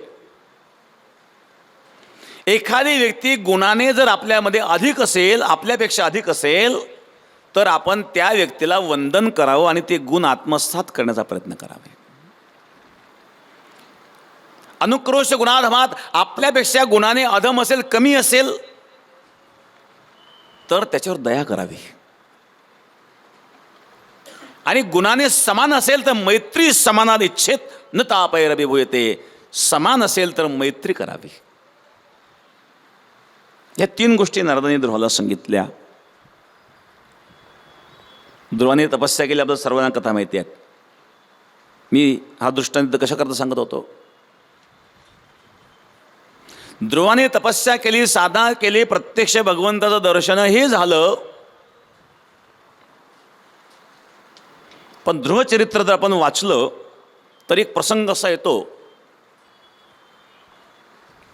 एखादी व्यक्ती गुणाने जर आपल्यामध्ये अधिक असेल, आपल्यापेक्षा अधिक असेल, तर आपण त्या व्यक्तीला वंदन करावं आणि ते गुण आत्मसात करण्याचा प्रयत्न करावे. अनुक्रोश गुणाधमात, आपल्यापेक्षा गुणाने अधम असेल, कमी असेल, तर त्याच्यावर दया करावी. आणि गुणाने समान असेल तर मैत्री समानात इच्छेत न तापैरभिभूयते. समान असेल तर मैत्री करावी. या 3 गोष्टी नारदांनी ध्रुवाला सांगितल्या. ध्रुवाने तपस्या केली, आपल्याला सर्वांना कथा माहिती आहेत. मी हा दृष्टांत कशा करता सांगत होतो. ध्रुवाने तपस्या केली, साधना केली, प्रत्यक्ष भगवंताचं दर्शन हे झालं. पण ध्रुवचरित्र जर आपण वाचलं तर एक प्रसंग असा येतो.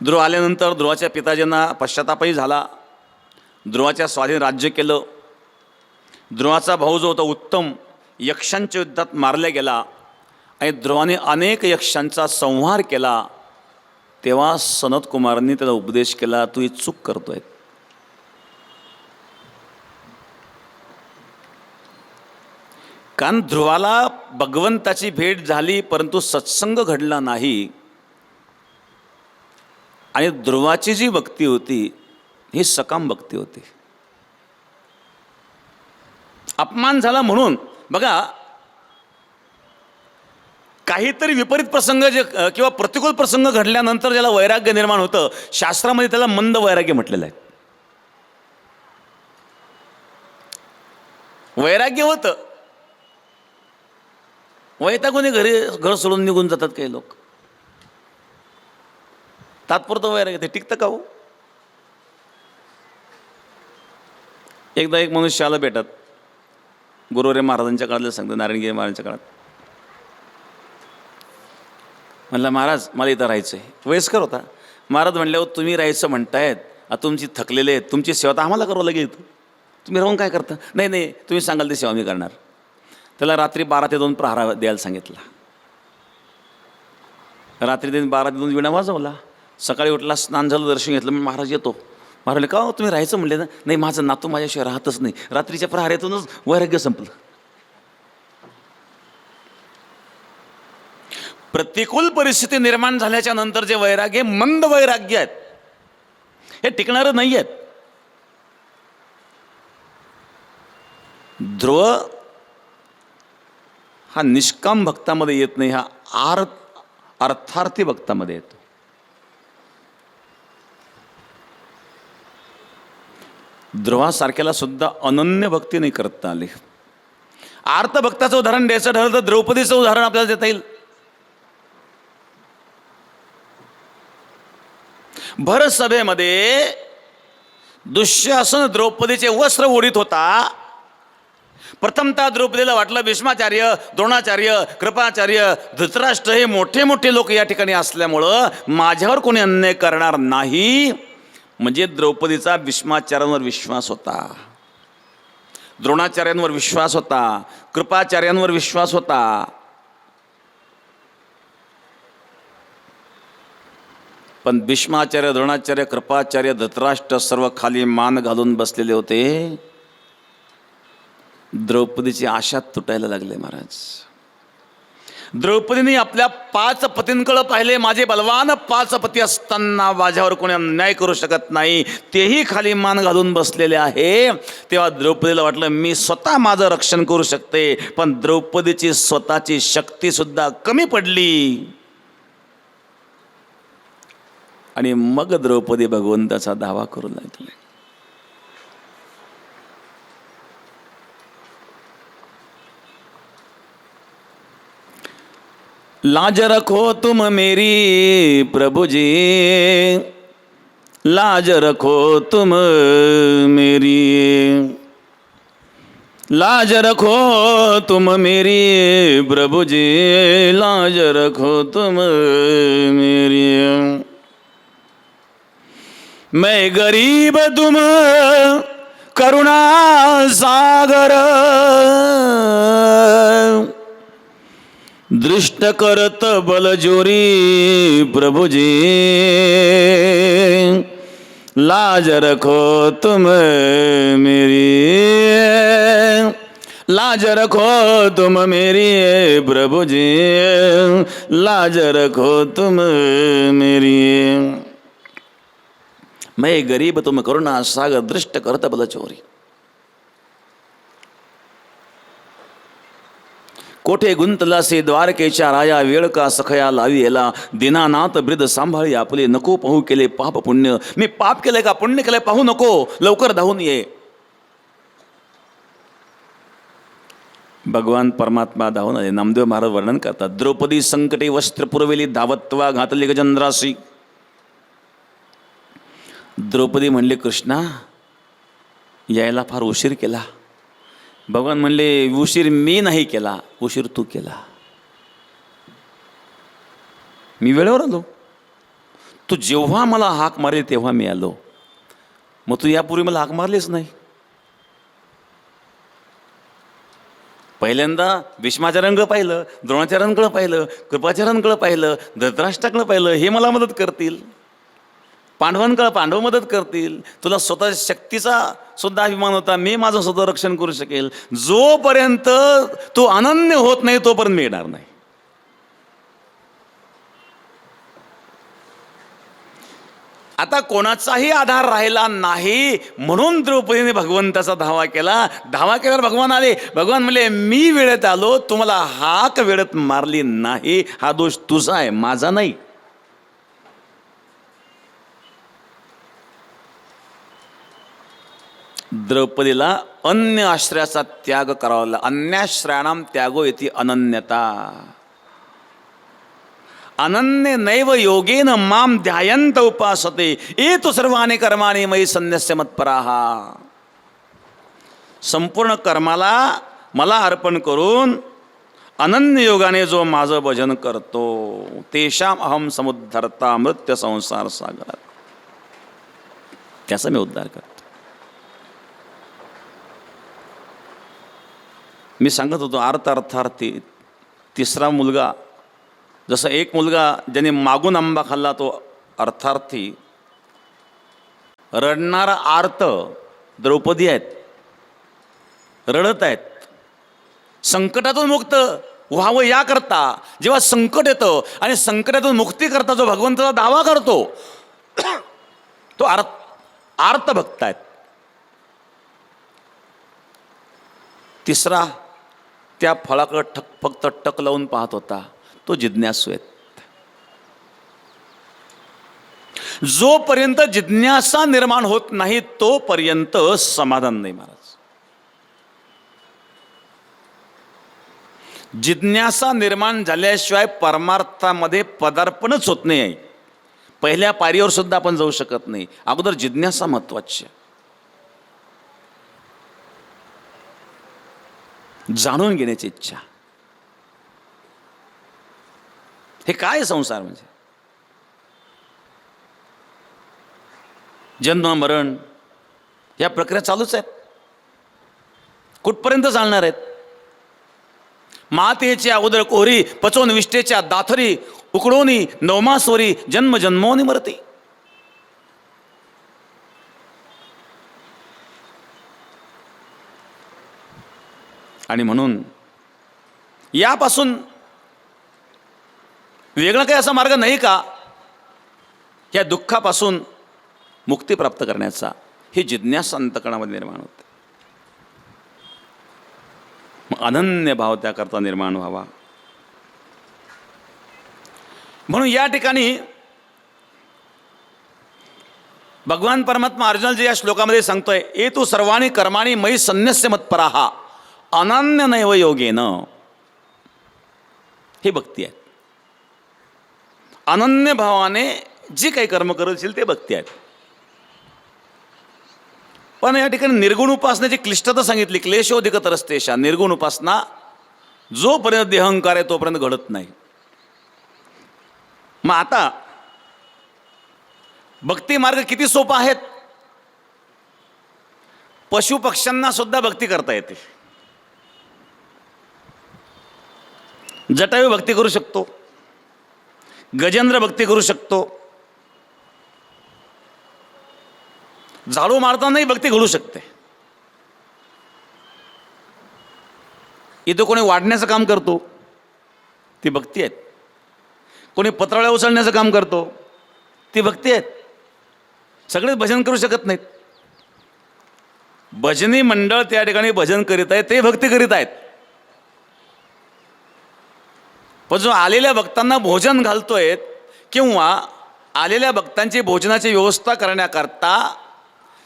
ध्रुव आल्यानंतर ध्रुवाच्या पिताजींना पश्चातापही झाला. ध्रुवाच्या स्वाधीन राज्य केलं. ध्रुवाचा भाऊ जो होता उत्तम, यक्षांच्या युद्धात मारला गेला आणि ध्रुवाने अनेक यक्षांचा संहार केला. तेव्हा सनत कुमारांनी त्याला उपदेश केला, तू ही चूक करतोय. कारण ध्रुवाला भगवंताची भेट झाली परंतु सत्संग घडला नाही. आणि ध्रुवाची जी भक्ती होती ही सकाम भक्ती होती. अपमान झाला म्हणून बघा, काहीतरी विपरीत प्रसंग जे किंवा प्रतिकूल प्रसंग घडल्यानंतर ज्याला वैराग्य निर्माण होतं, शास्त्रामध्ये त्याला मंद वैराग्य म्हटलेलं आहे. वैराग्य होतं, वैतागून घर सोडून निघून जातात काही लोक. तात्पुरतं वैराग्य ते टिकतं का हो? एकदा एक मनुष्य आला भेटत, गुरुवारी महाराजांच्या काळातलं सांगतो, नारायणगिरी महाराजांच्या काळात. म्हणलं, महाराज मला इथं राहायचं आहे. वयस्कर होता. महाराज म्हणल्यावर तुम्ही राहायचं म्हणतायत, तुमची थकलेले आहेत, तुमची सेवा तर आम्हाला करावं लागेल, तुम्ही राहून काय करता? नाही नाही, तुम्ही सांगाल ती सेवा मी करणार. त्याला रात्री 12 ते 2 प्रहार द्यायला सांगितला. रात्री 12 ते 2 विणा वाजवला. सकाळी उठला, स्नान झालं, दर्शन घेतलं. मी महाराज येतो. महाराज का हो तुम्ही राहायचं म्हणले ना? नाही, माझं नातू माझ्याशिवाय राहतच नाही. रात्रीच्या प्रहारातूनच वैराग्य संपलं. प्रतिकूल परिस्थिती निर्माण झाल्याच्या नंतर जे वैराग्य, मंद वैराग्य आहेत, हे टिकणारं नाही आहेत. ध्रुव हा निष्काम भक्तामध्ये येत नाही, हा अर्थार्थी भक्तामध्ये येतो. ध्रुवासारख्याला सुद्धा अनन्य भक्ती नाही करता आली. आर्त भक्ताचं उदाहरण द्यायचं ठरलं तर द्रौपदीचं उदाहरण आपल्याला देता येईल. भर सभेमध्ये दुःशासन द्रौपदीचे वस्त्र ओढीत होता. प्रथमतः द्रौपदीला वाटलं भीष्माचार्य, द्रोणाचार्य, कृपाचार्य, धृतराष्ट्र हे मोठे मोठे लोक या ठिकाणी असल्यामुळं माझ्यावर कोणी अन्याय करणार नाही, म्हणजे द्रौपदीचा भीष्माचार्यांवर विश्वास होता. द्रोणाचार्यांवर विश्वास होता, कृपाचार्यांवर विश्वास होता. पण भीष्माचार्य, द्रोणाचार्य, कृपाचार्य, धृतराष्ट्र सर्व खाली मान घालून बसलेले होते. द्रौपदीची आशा तुटायला लागले महाराज. द्रौपदीने आपल्या 5 पतींकडे पाहिले. माझे बलवान 5 पती असताना माझ्यावर कोणी अन्याय करू शकत नाही, तेही खाली मान घालून बसलेले आहे. तेव्हा द्रौपदीला वाटलं मी स्वतः माझं रक्षण करू शकते. पण द्रौपदीची स्वतःची शक्ती सुद्धा कमी पडली. आणि मग द्रौपदी भगवंताचा दावा करू लागले. लाज रखो तुम मेरी प्रभु जी, लाज रखो तुम मेरी, लाज रखो तुम मेरी प्रभु जी, लाज रखो तुम मेरी. मैं गरीब तुम करुणा सागर, दृष्ट करत बलजोरी प्रभुजी, लाज रखो तुम मेरी, लाज रखो तुम मेरी प्रभुजी, लाज रखो तुम मेरी. मैं गरीब तुम करुणा सागर, दृष्ट करत बलचोरी. कोठे गुंतलासे द्वारकेच्या राया, वेळ का सखया लावी येला, दीनानाथ ब्रिद सांभाळी आपले, नको पाहू केले पाप पुण्य. मी पाप केले का पुण्य केले पाहू नको, लवकर धावून ये. भगवान परमात्मा धावून आले. नामदेव महाराज वर्णन करतात. द्रौपदी संकटे वस्त्र पुरवेली, धावत्वा घातली गजेंद्रासी. द्रौपदी म्हणले कृष्णा यायला फार उशीर केला. भगवान म्हणले उशीर मी नाही केला, उशीर तू केला. मी वेळेवर आलो. तू जेव्हा मला हाक मारली तेव्हा मी आलो. मग तू यापूर्वी मला हाक मारलीच नाही. पहिल्यांदा भीष्माचार्यांकडे पाहिलं, द्रोणाचार्यांकडे पाहिलं, कृपाचार्यांकडे पाहिलं, धृतराष्ट्राकडे पाहिलं, हे मला मदत करतील. पांडवांकडे पांडव मदत करतील. तुला स्वतः शक्तीचा सुद्धा अभिमान होता, मी माझं स्वतः रक्षण करू शकेल. जोपर्यंत तू अनन्य होत नाही तोपर्यंत मी येणार नाही. आता कोणाचाही आधार राहिला नाही म्हणून द्रौपदीने भगवंताचा धावा केला. धावा केल्यावर भगवान आले. भगवान म्हणले मी वेळेत आलो, तुम्हाला हाक वेळेत मारली नाही, हा दोष तुझा आहे, माझा नाही. द्रौपदीला अन्य आश्रयाचा त्याग करावा लागला. अन्याश्रयाणाम त्यागो इति अनन्यता. अनन्य नैव योगेन माम ध्यायंत उपासते, एतु सर्वाणि कर्माणि मयि सन्न्यस्य मत्पराः. संपूर्ण कर्माला मला अर्पण करून अनन्य योगाने जो माझं भजन करतो, तेषाम अहम समुद्धरता मृत्य संसार सागरात. त्याचा मी उद्धार करतो. मी सांगत होतो अर्थार्थी. तिसरा मुलगा, जसं एक मुलगा ज्याने मागून आंबा खाल्ला तो अर्थार्थी, रडणारा आर्त द्रौपदी आहेत, रडत आहेत. संकटातून मुक्त व्हावं याकरता जेव्हा संकट येतं आणि संकटातून मुक्ती करता जो भगवंताचा दावा करतो तो आर्त भक्त आहेत. तिसरा त्या फळाकडे फक्त टक लावून पाहत होता, तो जिज्ञासू आहेत. जोपर्यंत जिज्ञासा निर्माण होत नाही तोपर्यंत समाधान नाही महाराज. जिज्ञासा निर्माण झाल्याशिवाय परमार्थामध्ये पदार्पणच होत नाही. पहिल्या पायरीवर सुद्धा आपण जाऊ शकत नाही. अगोदर जिज्ञासा महत्वाची. जाणून घेण्याची इच्छा. हे काय संसार म्हणजे? जन्म मरण या प्रक्रिया चालूच आहेत. कुठपर्यंत चालणार आहेत? मातेच्या उदर कोहरी पचोन विष्टेच्या दाथरी उकडोनी नवमास्वरी जन्म जन्मोनी मरती. आणि म्हणून यापासून वेगळा काही असा मार्ग नाही का या दुःखापासून मुक्ती प्राप्त करण्याचा? ही जिज्ञासा अंतःकरणामध्ये निर्माण होते. मग अनन्य भाव त्याकरता निर्माण व्हावा. म्हणून या ठिकाणी भगवान परमात्मा अर्जुनाला या श्लोकामध्ये सांगतोय, ए तू सर्वाणी कर्माणी मयी संन्यस्य मत्पराहा अनन्य नैव योगेन. ही भक्ती आहे. अनन्य भावाने जी काही कर्म करशील ते भक्ती आहेत. पण या ठिकाणी निर्गुण उपासनेची क्लिष्टता सांगितली. क्लेशोधिकतरस्तेशा. निर्गुण उपासना जोपर्यंत देहंकार आहे तोपर्यंत घडत नाही. मग आता भक्ती मार्ग किती सोपा आहेत. पशु पक्ष्यांना सुद्धा भक्ती करता येते. जटायू भक्ती करू शकतो, गजेंद्र भक्ती करू शकतो, झाडू मारतानाही भक्ती घडू शकते. इथं कोणी वाढण्याचं काम करतो ती भक्ती आहेत. कोणी पत्रावळ्या उचलण्याचं काम करतो ती भक्ती आहेत. सगळेच भजन करू शकत नाहीत. भजनी मंडळ त्या ठिकाणी भजन करीत आहेत, ते भक्ती करीत आहेत. पण जो आलेल्या भक्तांना भोजन घालतोय किंवा आलेल्या भक्तांची भोजनाची व्यवस्था करण्याकरता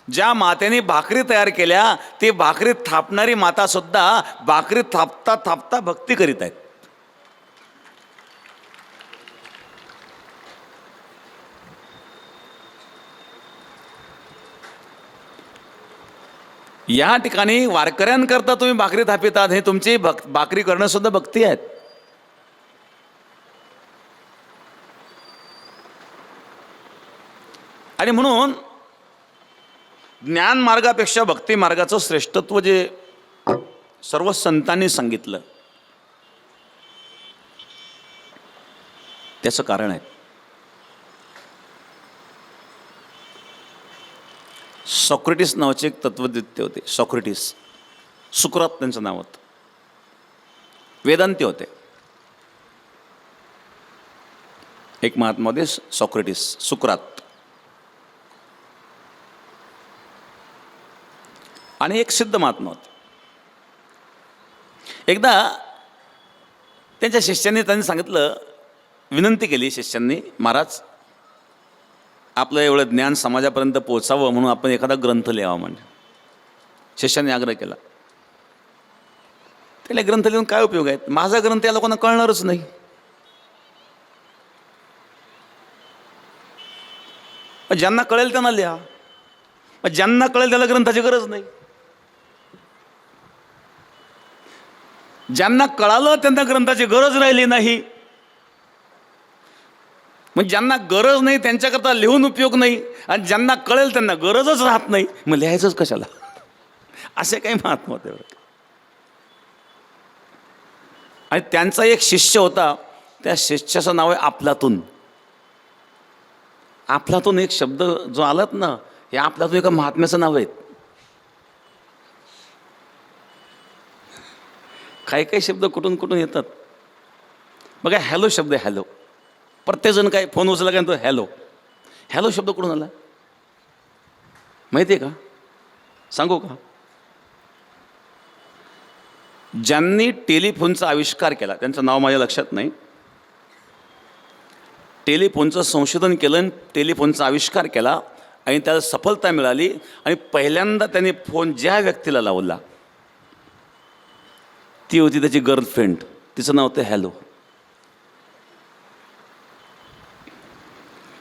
ज्या मातेने भाकरी तयार केल्या ती भाकरी थापणारी माता सुद्धा भाकरी थापता थापता भक्ती करीत आहेत. या ठिकाणी वारकऱ्यांकरता तुम्ही भाकरी थापितात, हे तुमची भाकरी करणं सुद्धा भक्ती आहेत. आणि म्हणून ज्ञान मार्गापेक्षा भक्ती मार्गाचं श्रेष्ठत्व जे सर्व संतांनी सांगितलं त्याचं कारण आहे. सॉक्रेटिस नावाचे एक तत्वज्ञ होते. सॉक्रेटिस, सुकरात त्यांचं नाव होतं. वेदांती होते. एक महात्मा होते सॉक्रेटिस, सुकरात. आणि एक सिद्ध महात्मा होते. एकदा त्यांच्या शिष्यांनी त्यांनी सांगितलं, विनंती केली शिष्यांनी, महाराज आपलं एवढं ज्ञान समाजापर्यंत पोचावं म्हणून आपण एखादा ग्रंथ लिहावा. म्हणजे शिष्यांनी आग्रह केला. त्याला ग्रंथ लिहून काय उपयोग आहे? माझा ग्रंथ या लोकांना कळणारच नाही. ज्यांना कळेल त्यांना लिहा, ज्यांना कळेल त्याला ग्रंथाची गरज नाही. ज्यांना कळालं त्यांना ग्रंथाची गरज राहिली नाही. मग ज्यांना गरज नाही त्यांच्याकरता लिहून उपयोग नाही, आणि ज्यांना कळेल त्यांना गरजच राहत नाही, मग लिहायचंच कशाला? असे काही महात्मा होते. आणि त्यांचा एक शिष्य होता, त्या शिष्याचं नाव आहे अफलातून. अफलातून एक शब्द जो आलात ना, हे अफलातून एका महात्म्याचं नाव आहे. काही काही शब्द कुठून कुठून येतात बघा. हॅलो शब्द आहे, हॅलो. प्रत्येकजण काय फोन उचलला काय तो हॅलो. हॅलो शब्द कुठून आला माहिती आहे का? सांगू का? ज्यांनी टेलिफोनचा आविष्कार केला त्यांचं नाव माझ्या लक्षात नाही. टेलिफोनचं संशोधन केलं, टेलिफोनचा आविष्कार केला आणि त्याला सफलता मिळाली. आणि पहिल्यांदा त्यांनी फोन ज्या व्यक्तीला लावला ती होती त्याची गर्लफ्रेंड. तिचं नाव होतं हॅलो.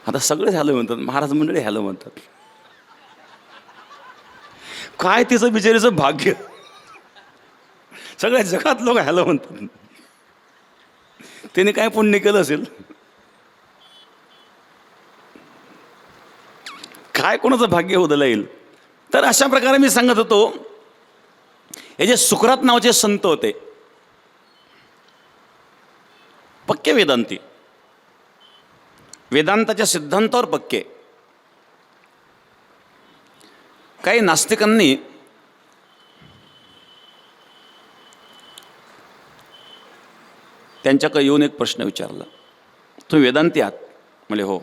आता सगळेच हॅलो म्हणतात, महाराज मंडळी हॅलो म्हणतात. काय तिचं बिचारीचं भाग्य, सगळ्या जगात लोक हॅलो म्हणतात. त्याने काय पुण्य केलं असेल, काय कोणाचं भाग्य उदला येईल. तर अशा प्रकारे मी सांगत होतो हे जे सुकरात नावाचे संत होते, पक्के वेदांती, वेदांताच्या सिद्धांतावर पक्के. काही नास्तिकांनी त्यांच्याकडे येऊन एक प्रश्न विचारला, तुम्ही वेदांती आहात? म्हणजे हो.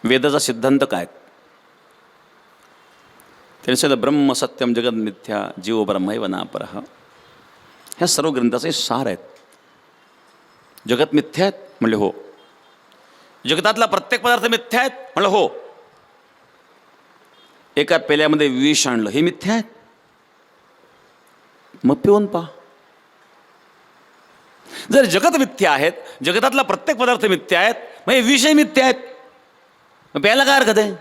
वेदाचा सिद्धांत काय? त्यांनी सांगितलं ब्रह्म सत्यम जगत मिथ्या जीव ब्रह्मैव नापरः. ह्या सर्व ग्रंथाचे सार आहेत. जगत मिथ्या आहेत? म्हणले हो. जगतातला प्रत्येक पदार्थ मिथ्या आहेत? म्हणलं हो. एका पेल्यामध्ये विष आणलं, हे मिथ्या आहेत? मग पिऊन पहा. जर जगत मिथ्या आहेत, जगतातला प्रत्येक पदार्थ मिथ्या आहेत, मग हे विषय मिथ्या आहेत, मग प्यायला काय हरकत आहे?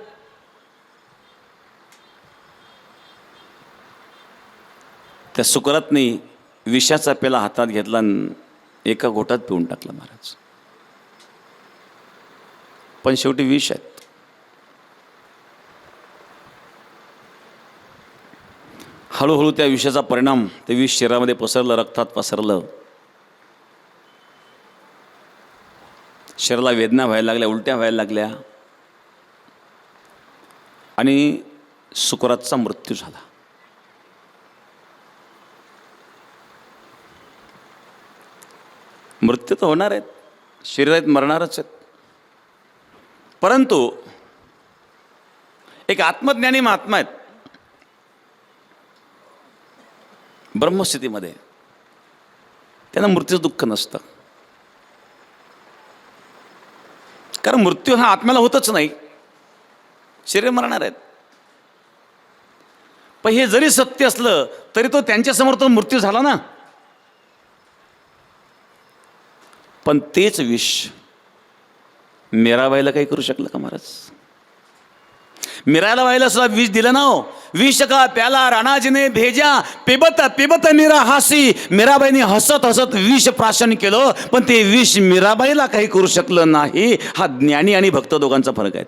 त्या सुकरातनी विषाचा पेला हातात घेतला आणि एका घोटात पिऊन टाकला महाराज. पण शेवटी विष आहेत. हळूहळू त्या विषाचा परिणाम, ते विष शरीरामध्ये पसरलं, रक्तात पसरलं, शरीराला वेदना व्हायला लागल्या, उलट्या व्हायला लागल्या आणि सुकरातचा मृत्यू झाला. मृत्यू तर होणार आहेत, शरीरात मरणारच आहेत. परंतु एक आत्मज्ञानी महात्मा आहेत ब्रह्मस्थितीमध्ये, त्यांना मृत्यूचं दुःख नसतं. कारण मृत्यू हा आत्म्याला होतच नाही, शरीर मरणार आहेत. पण हे जरी सत्य असलं तरी तो त्यांच्यासमोर तो मृत्यू झाला ना. पण तेच विष मीराबाईला काही करू शकलं का महाराज? मीराबाईला सुद्धा विष दिलं ना हो. विष का प्याला राणाजीने भेजा, पिबत पिबत मीरा हासी. मीराबाईने हसत हसत विष प्राशन केलं, पण ते विष मीराबाईला काही करू शकलं नाही. हा ज्ञानी आणि भक्त दोघांचा फरक आहे.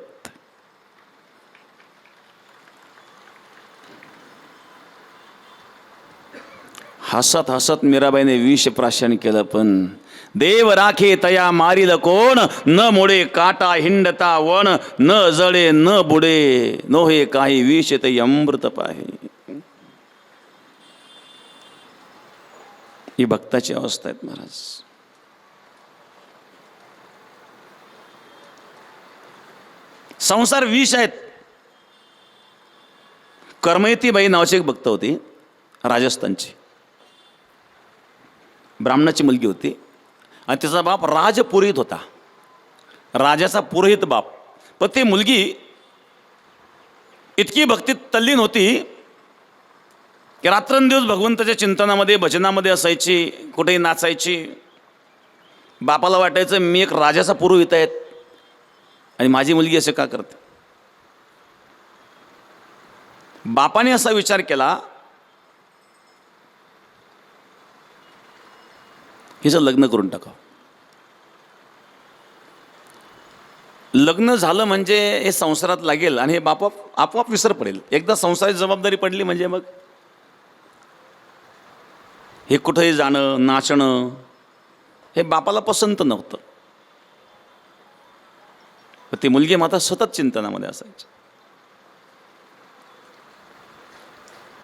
हसत हसत मीराबाईने विष प्राशन केलं, पण देव राखे तया मारील कोण. न मोडे काटा हिंडता वन, न जळे न बुडे नोहे काही विष ते अमृत पाहे. ही भक्ताची अवस्था आहे महाराज. संसार विष आहेत. कर्मयतीबाई नावाची एक भक्त होती, राजस्थानची, ब्राह्मणाची मुलगी होती आणि तिचा बाप राजपुरोहित होता, राजाचा पुरोहित बाप. पण ती मुलगी इतकी भक्तीत तल्लीन होती की रात्रंदिवस भगवंताच्या चिंतनामध्ये, भजनामध्ये असायची, कुठेही नाचायची. बापाला वाटायचं मी एक राजाचा पुरोहित आहे आणि माझी मुलगी असे का करते. बापाने असा विचार केला, हिचं लग्न करून टाकावं. लग्न झालं म्हणजे हे संसारात लागेल आणि हे बाप आपोआप विसर पडेल. एकदा संसाराची जबाबदारी पडली म्हणजे मग हे कुठंही जाणं, नाचणं हे बापाला पसंत नव्हतं. ती मुलगी माता सतत चिंतनामध्ये असायची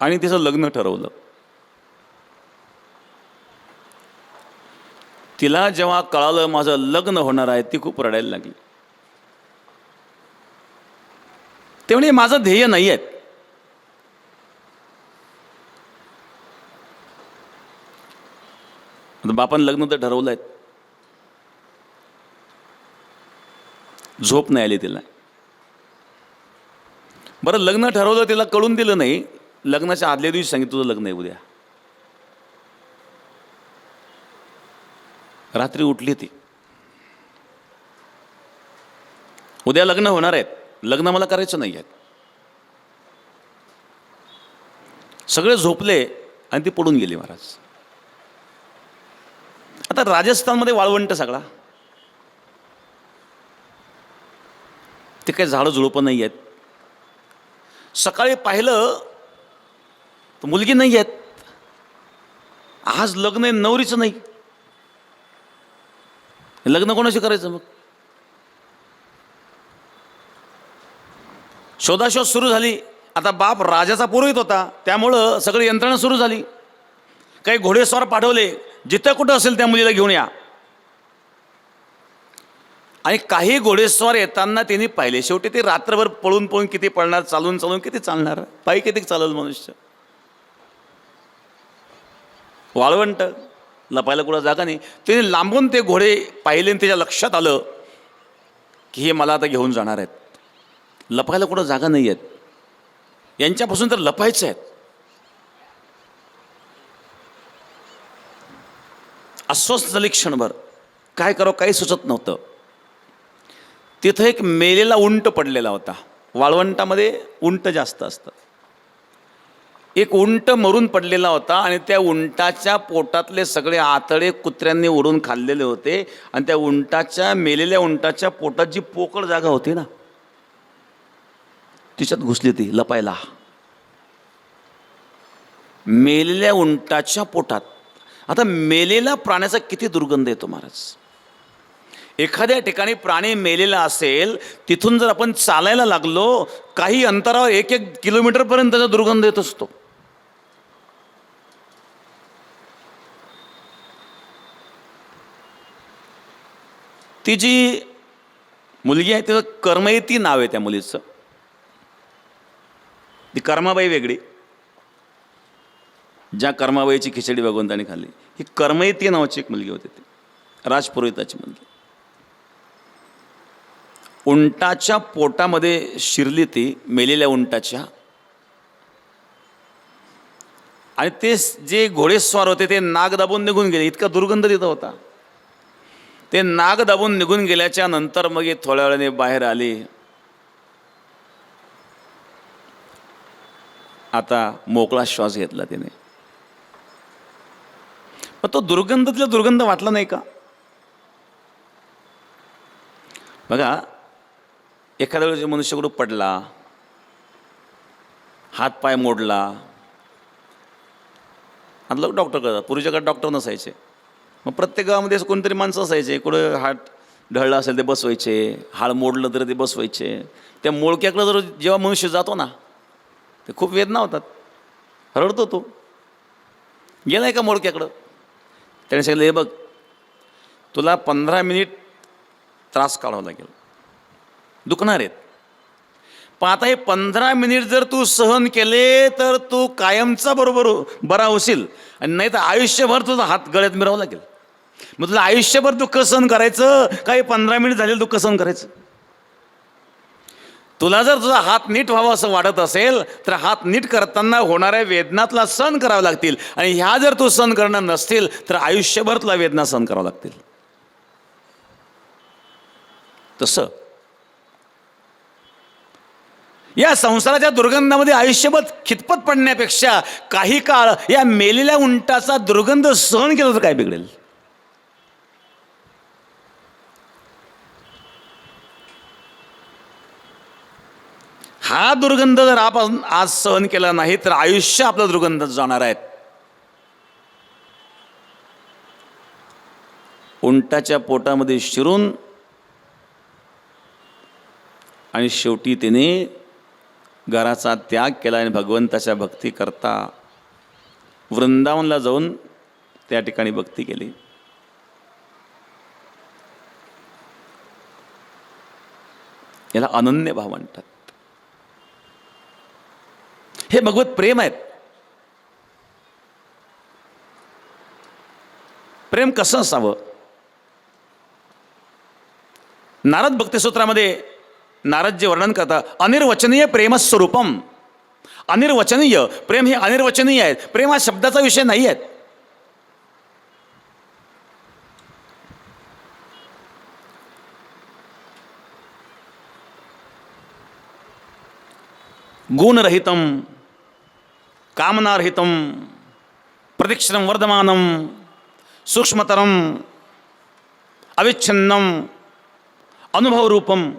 आणि तिचं लग्न ठरवलं. तिला जेव्हा कळालं माझं लग्न होणार आहे, ती खूप रडायला लागली. ते म्हणजे माझं ध्येय नाही आहे. बापान लग्न तर ठरवलं आहे, झोप नाही आली तिला. बरं लग्न ठरवलं, तिला कळून दिलं नाही. लग्नाच्या आदल्या दिवशी सांगितलं तुझं लग्न आहे उद्या. रात्री उठली ती, उद्या लग्न होणार आहेत, लग्न मला करायचं नाही आहे. सगळे झोपले आणि ती पडून गेली महाराज. आता राजस्थानमध्ये वाळवंट सगळा, ते काही झाडं झुडपं नाही आहेत. सकाळी पाहिलं तर मुलगी नाही आहेत, आज लग्न आहे नवरीचं नाही, लग्न कोणाशी करायचं? मग शोधाशोध सुरू झाली. आता बाप राजाचा पुरोहित होता, त्यामुळं सगळी यंत्रणा सुरू झाली. काही घोडेस्वार पाठवले, जिथं कुठं असेल त्या मुलीला घेऊन या. आणि काही घोडेस्वार येताना त्यांनी पाहिले. शेवटी ते रात्रभर पळून पळून किती पळणार, चालून चालून किती चालणार, पायी किती चालल मनुष्य. वाळवंट, लपायला कुठं जागा नाही. त्याने लांबून ते घोडे पाहिले आणि त्याच्या लक्षात आलं की हे मला आता घेऊन जाणार आहेत. लपायला कुठं जागा नाही आहेत, यांच्यापासून तर लपायचं आहेत. अस्वस्थ झाली क्षणभर, काय करावं काही सुचत नव्हतं. तिथं एक मेलेला उंट पडलेला होता. वाळवंटामध्ये उंट जास्त असतात. एक उंट मरून पडलेला होता आणि त्या उंटाच्या पोटातले सगळे आतडे कुत्र्यांनी ओढून खाल्लेले होते. आणि त्या उंटाच्या, मेलेल्या उंटाच्या पोटात जी पोकळ जागा होती ना, तिच्यात घुसली ती लपायला. मेलेल्या उंटाच्या पोटात. आता मेलेला प्राण्याचा किती दुर्गंध येतो महाराज. एखाद्या ठिकाणी प्राणी मेलेला असेल, तिथून जर आपण चालायला लागलो, काही अंतरावर 1-1 किलोमीटरपर्यंत त्याचा दुर्गंध येत असतो. ती जी मुलगी आहे तिचं कर्मयती नाव आहे त्या मुलीचं. ती कर्माबाई वेगळी, ज्या कर्माबाईची खिचडी भगवंताने खाल्ली. ही कर्मयती नावाची एक मुलगी होती, ती राजपुरोहिताची मुलगी. उंटाच्या पोटामध्ये शिरली ती, मेलेल्या उंटाच्या. आणि ते जे घोडेस्वार होते ते नाग दाबून निघून गेले. इतका दुर्गंध तिथं होता. ते नाग दाबून निघून गेल्याच्या नंतर मग हे थोड्या वेळाने बाहेर आले. आता मोकळा श्वास घेतला तिने. पण तो दुर्गंध तिला दुर्गंध वाटला नाही का? बघा, एखाद्या वेळेस मनुष्य कुठं पडला, हात पाय मोडला, आता लोक डॉक्टर करतात. पूर्वीच्या काळात डॉक्टर नसायचे. मग प्रत्येक गावामध्ये असं कोणतरी माणसं असायचे. कुठं हात ढळला असेल ते बसवायचे, हाड मोडलं तर ते बसवायचे. त्या मोळक्याकडं जर जेव्हा मनुष्य जातो ना, ते खूप वेदना होतात, रडतो तो. गेलाय का मोळक्याकडं? त्याने सांगितलं, हे बघ, तुला 15 मिनिट त्रास काढावा लागेल, दुखणार आहेत. पण आता हे 15 मिनिट जर तू सहन केले तर तू कायमचा बरोबर बरा होशील. आणि नाही तर आयुष्यभर तुझा हात गळ्यात मिरावं लागेल. मग तुला आयुष्यभर दुःख सहन करायचं, काही 15 मिनिट झालेलं दुःख सहन करायचं? तुला जर तुझा हात नीट व्हावा असं वाटत असेल तर हात नीट करताना होणाऱ्या वेदना तुला सहन कराव्या लागतील. आणि ह्या जर तू सहन करणार नसतील तर आयुष्यभर तुला वेदना सहन कराव्या लागतील. तसं या संसाराच्या दुर्गंधामध्ये आयुष्यभर खितपत पडण्यापेक्षा काही काळ या मेलेल्या उंटाचा दुर्गंध सहन केला तर काय बिघडेल? हा दुर्गंध जर आपण आज सहन केला नाही तर आयुष्य आपलं दुर्गंध जाणार आहेत. उंटाच्या पोटामध्ये शिरून आणि शेवटी तिने घराचा त्याग केला आणि भगवंताच्या भक्ती करता वृंदावनला जाऊन त्या ठिकाणी भक्ती केली. याला अनन्य भाव म्हणतात. हे भगवत प्रेम आहेत. प्रेम कसं असावं? नारद भक्तिसूत्रामध्ये नारद जे वर्णन करतात, अनिर्वचनीय प्रेमस्वरूपम. अनिर्वचनीय प्रेम हे अनिर्वचनीय आहेत. प्रेम हा शब्दाचा विषय नाही आहे. गुणरहितम, कामनारहितम, प्रतीक्षणं वर्धमानं, सूक्ष्मतरम, अविच्छिन्नम, अनुभवरूपम.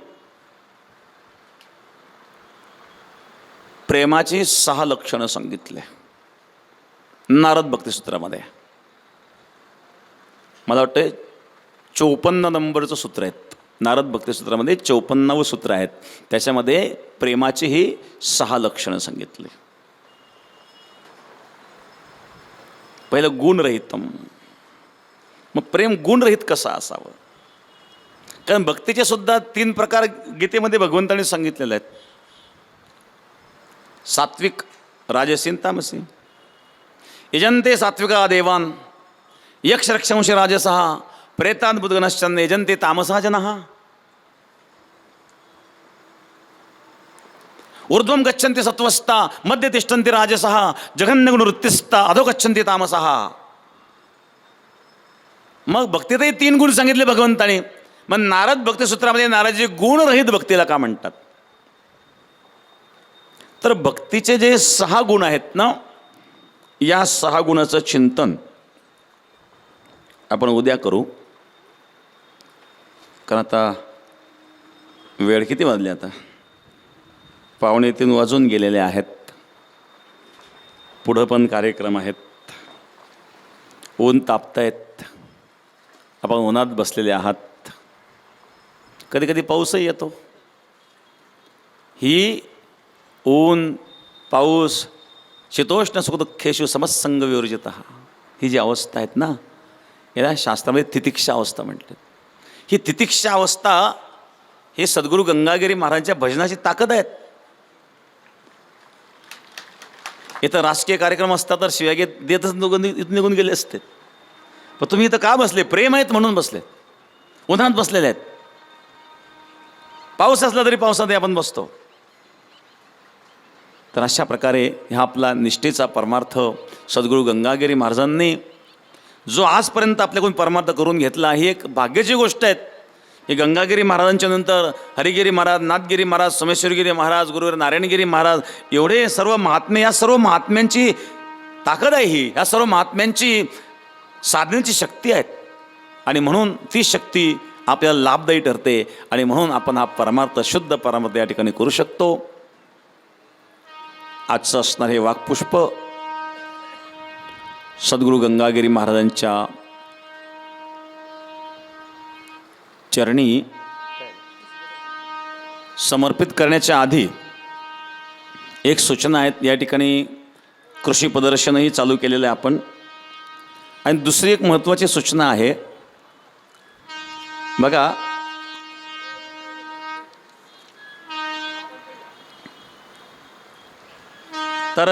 प्रेमाची 6 लक्षणं सांगितले. नारद भक्तिसूत्रामध्ये. मला वाटतं 54 नंबरचं सूत्र आहेत नारद भक्तिसूत्रामध्ये. 54वे सूत्र आहेत. त्याच्यामध्ये प्रेमाची ही 6 लक्षणं सांगितली. पहिलं गुणरहितम. मग प्रेम गुणरहित कसं असावं? कारण भक्तीचे सुद्धा 3 प्रकार गीतेमध्ये भगवंतांनी सांगितलेले आहेत. सात्विक, राजसी, तामसी. यजंते सात्विका देवान यक्ष रक्षंश राजसहा प्रेतान बुद्गनश्चन यजंते तामसा जनः. ऊर्ध्वं गच्छन्ति सत्वस्ता मध्ये तिष्ठन्ति राजसः जघन्यगुणवृत्तिस्ता अधो गच्छन्ति तामसः. मग भक्तीतही 3 गुण सांगितले भगवंताने. मग नारद भक्तिसूत्रामध्ये नारदजी गुणरहित भक्तीला का म्हणतात? तर भक्तीचे जे 6 गुण आहेत ना, या 6 गुणाचं चिंतन आपण उद्या करू. कारण आता वेळ किती वाजले? आता 2:45 वाजून गेलेले आहेत. पुढं पण कार्यक्रम आहेत. ऊन तापतायत. आपण उन्हात बसलेले आहात. कधी कधी पाऊसही येतो. ही ऊन, पाऊस, शीतोष्ण सुखदुःखेषु समसंग विवर्जित, ही जी अवस्था आहेत ना, याला शास्त्रामध्ये तितिक्षा अवस्था म्हटली. ही तितिक्षा अवस्था हे सद्गुरू गंगागिरी महाराजांच्या भजनाची ताकद आहेत. इथं राजकीय कार्यक्रम असता तर शिव्या देतच निघून गेले असते. पण तुम्ही इथं का बसले? प्रेम आहेत म्हणून बसले. उन्हात बसलेले आहेत. पाऊस असला तरी पावसात आपण बसतो. तर अशा प्रकारे ह्या आपला निष्ठेचा परमार्थ सद्गुरू गंगागिरी महाराजांनी जो आजपर्यंत आपल्याकडून परमार्थ करून घेतला, ही एक भाग्याची गोष्ट आहे. हे गंगागिरी महाराजांच्या नंतर हरिगिरी महाराज, नाथगिरी महाराज, सोमेश्वरगिरी महाराज, गुरुवीर नारायणगिरी महाराज, एवढे सर्व महात्मे, या सर्व महात्म्यांची ताकद आहे ही. या सर्व महात्म्यांची साधनेची शक्ती आहेत. आणि म्हणून ती शक्ती आपल्याला लाभदायी ठरते. आणि म्हणून आपण हा परमार्थ, शुद्ध परमार्थ या ठिकाणी करू शकतो. आजचं असणार हे वाक्पुष्प सद्गुरू गंगागिरी महाराजांच्या चरणी समर्पित करण्याच्या आधी एक सूचना आहेत. या ठिकाणी कृषी प्रदर्शनही चालू केलेलं आहे आपण. आणि दुसरी एक महत्त्वाची सूचना आहे. बघा, तर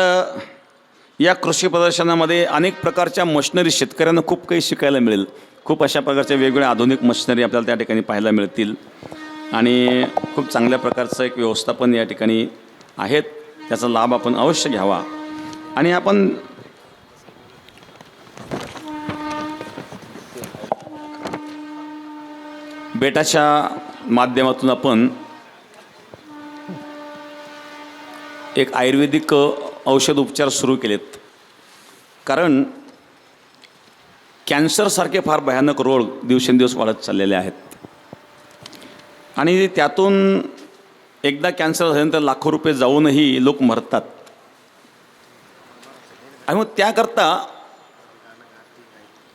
या कृषी प्रदर्शनामध्ये अनेक प्रकारच्या मशिनरी शेतकऱ्यांना खूप काही शिकायला मिळेल. खूप अशा प्रकारच्या वेगवेगळ्या आधुनिक मशिनरी आपल्याला त्या ठिकाणी पाहायला मिळतील. आणि खूप चांगल्या प्रकारचं एक व्यवस्थापन या ठिकाणी आहेत. त्याचा लाभ आपण अवश्य घ्यावा. आणि आपण बेटाच्या माध्यमातून आपण एक आयुर्वेदिक औषध उपचार सुरू केलेत. कारण कॅन्सरसारखे फार भयानक रोग दिवसेंदिवस वाढत चाललेले आहेत. आणि त्यातून एकदा कॅन्सर झाल्यानंतर लाखो रुपये जाऊनही लोक मरतात. आणि मग त्याकरता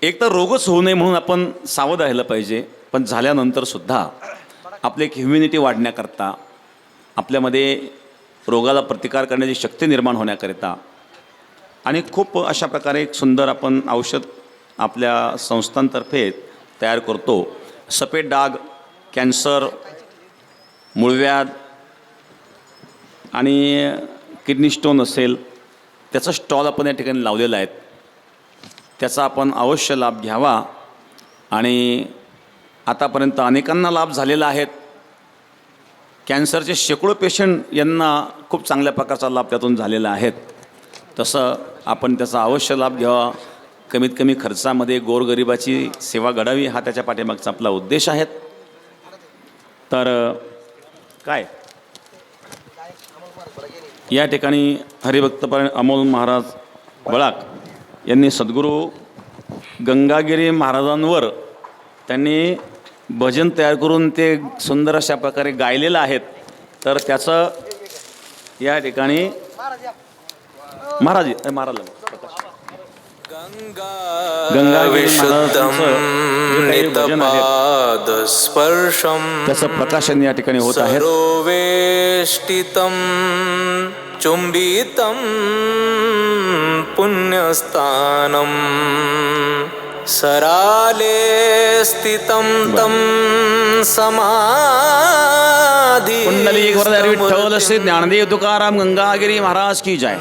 एक तर रोगच होऊ नये म्हणून आपण सावध राहिलं पाहिजे. पण झाल्यानंतरसुद्धा आपली एक ह्युमिनिटी वाढण्याकरता, आपल्यामध्ये रोगाला प्रतिकार करण्याची शक्ती निर्माण होण्याकरिता आणि खूप अशा प्रकारे एक सुंदर आपण औषध आपल्या संस्थांतर्फे तयार करतो. सफेद डाग, कॅन्सर, मूळव्याध आणि किडनी स्टोन असेल, त्याचा स्टॉल आपण या ठिकाणी लावलेला आहे. त्याचा आपण अवश्य लाभ घ्यावा. आणि आतापर्यंत अनेकांना लाभ झालेला आहे. कॅन्सरचे शेकडो पेशंट यांना खूप चांगल्या प्रकारचा लाभ त्यातून झालेला आहे. तसं आपण त्याचा अवश्य लाभ घ्यावा. कमीत कमी खर्चामध्ये गोरगरिबाची सेवा घडावी, हा त्याच्या पाठीमागचा आपला उद्देश आहे. तर काय या ठिकाणी हरिभक्तपरायण अमोल महाराज बळाक यांनी सद्गुरू गंगागिरी महाराजांवर त्यांनी भजन तयार करून ते सुंदर अशा प्रकारे गायलेलं आहेत. तर त्याचं या ठिकाणी महाराज गंगागिरी विशुद्धं महाराजांचं जे काही भजन आहे नितपादस्पर्शं त्याचं प्रकाशन या ठिकाणी होत आहे. सरोवेष्टितं चुंबितं पुण्यस्थानं सराले स्थितं तं समाधी पुंडलिक वरदारी विठ्ठल श्री ज्ञानदेव तुकाराम गंगागिरी महाराज की जय.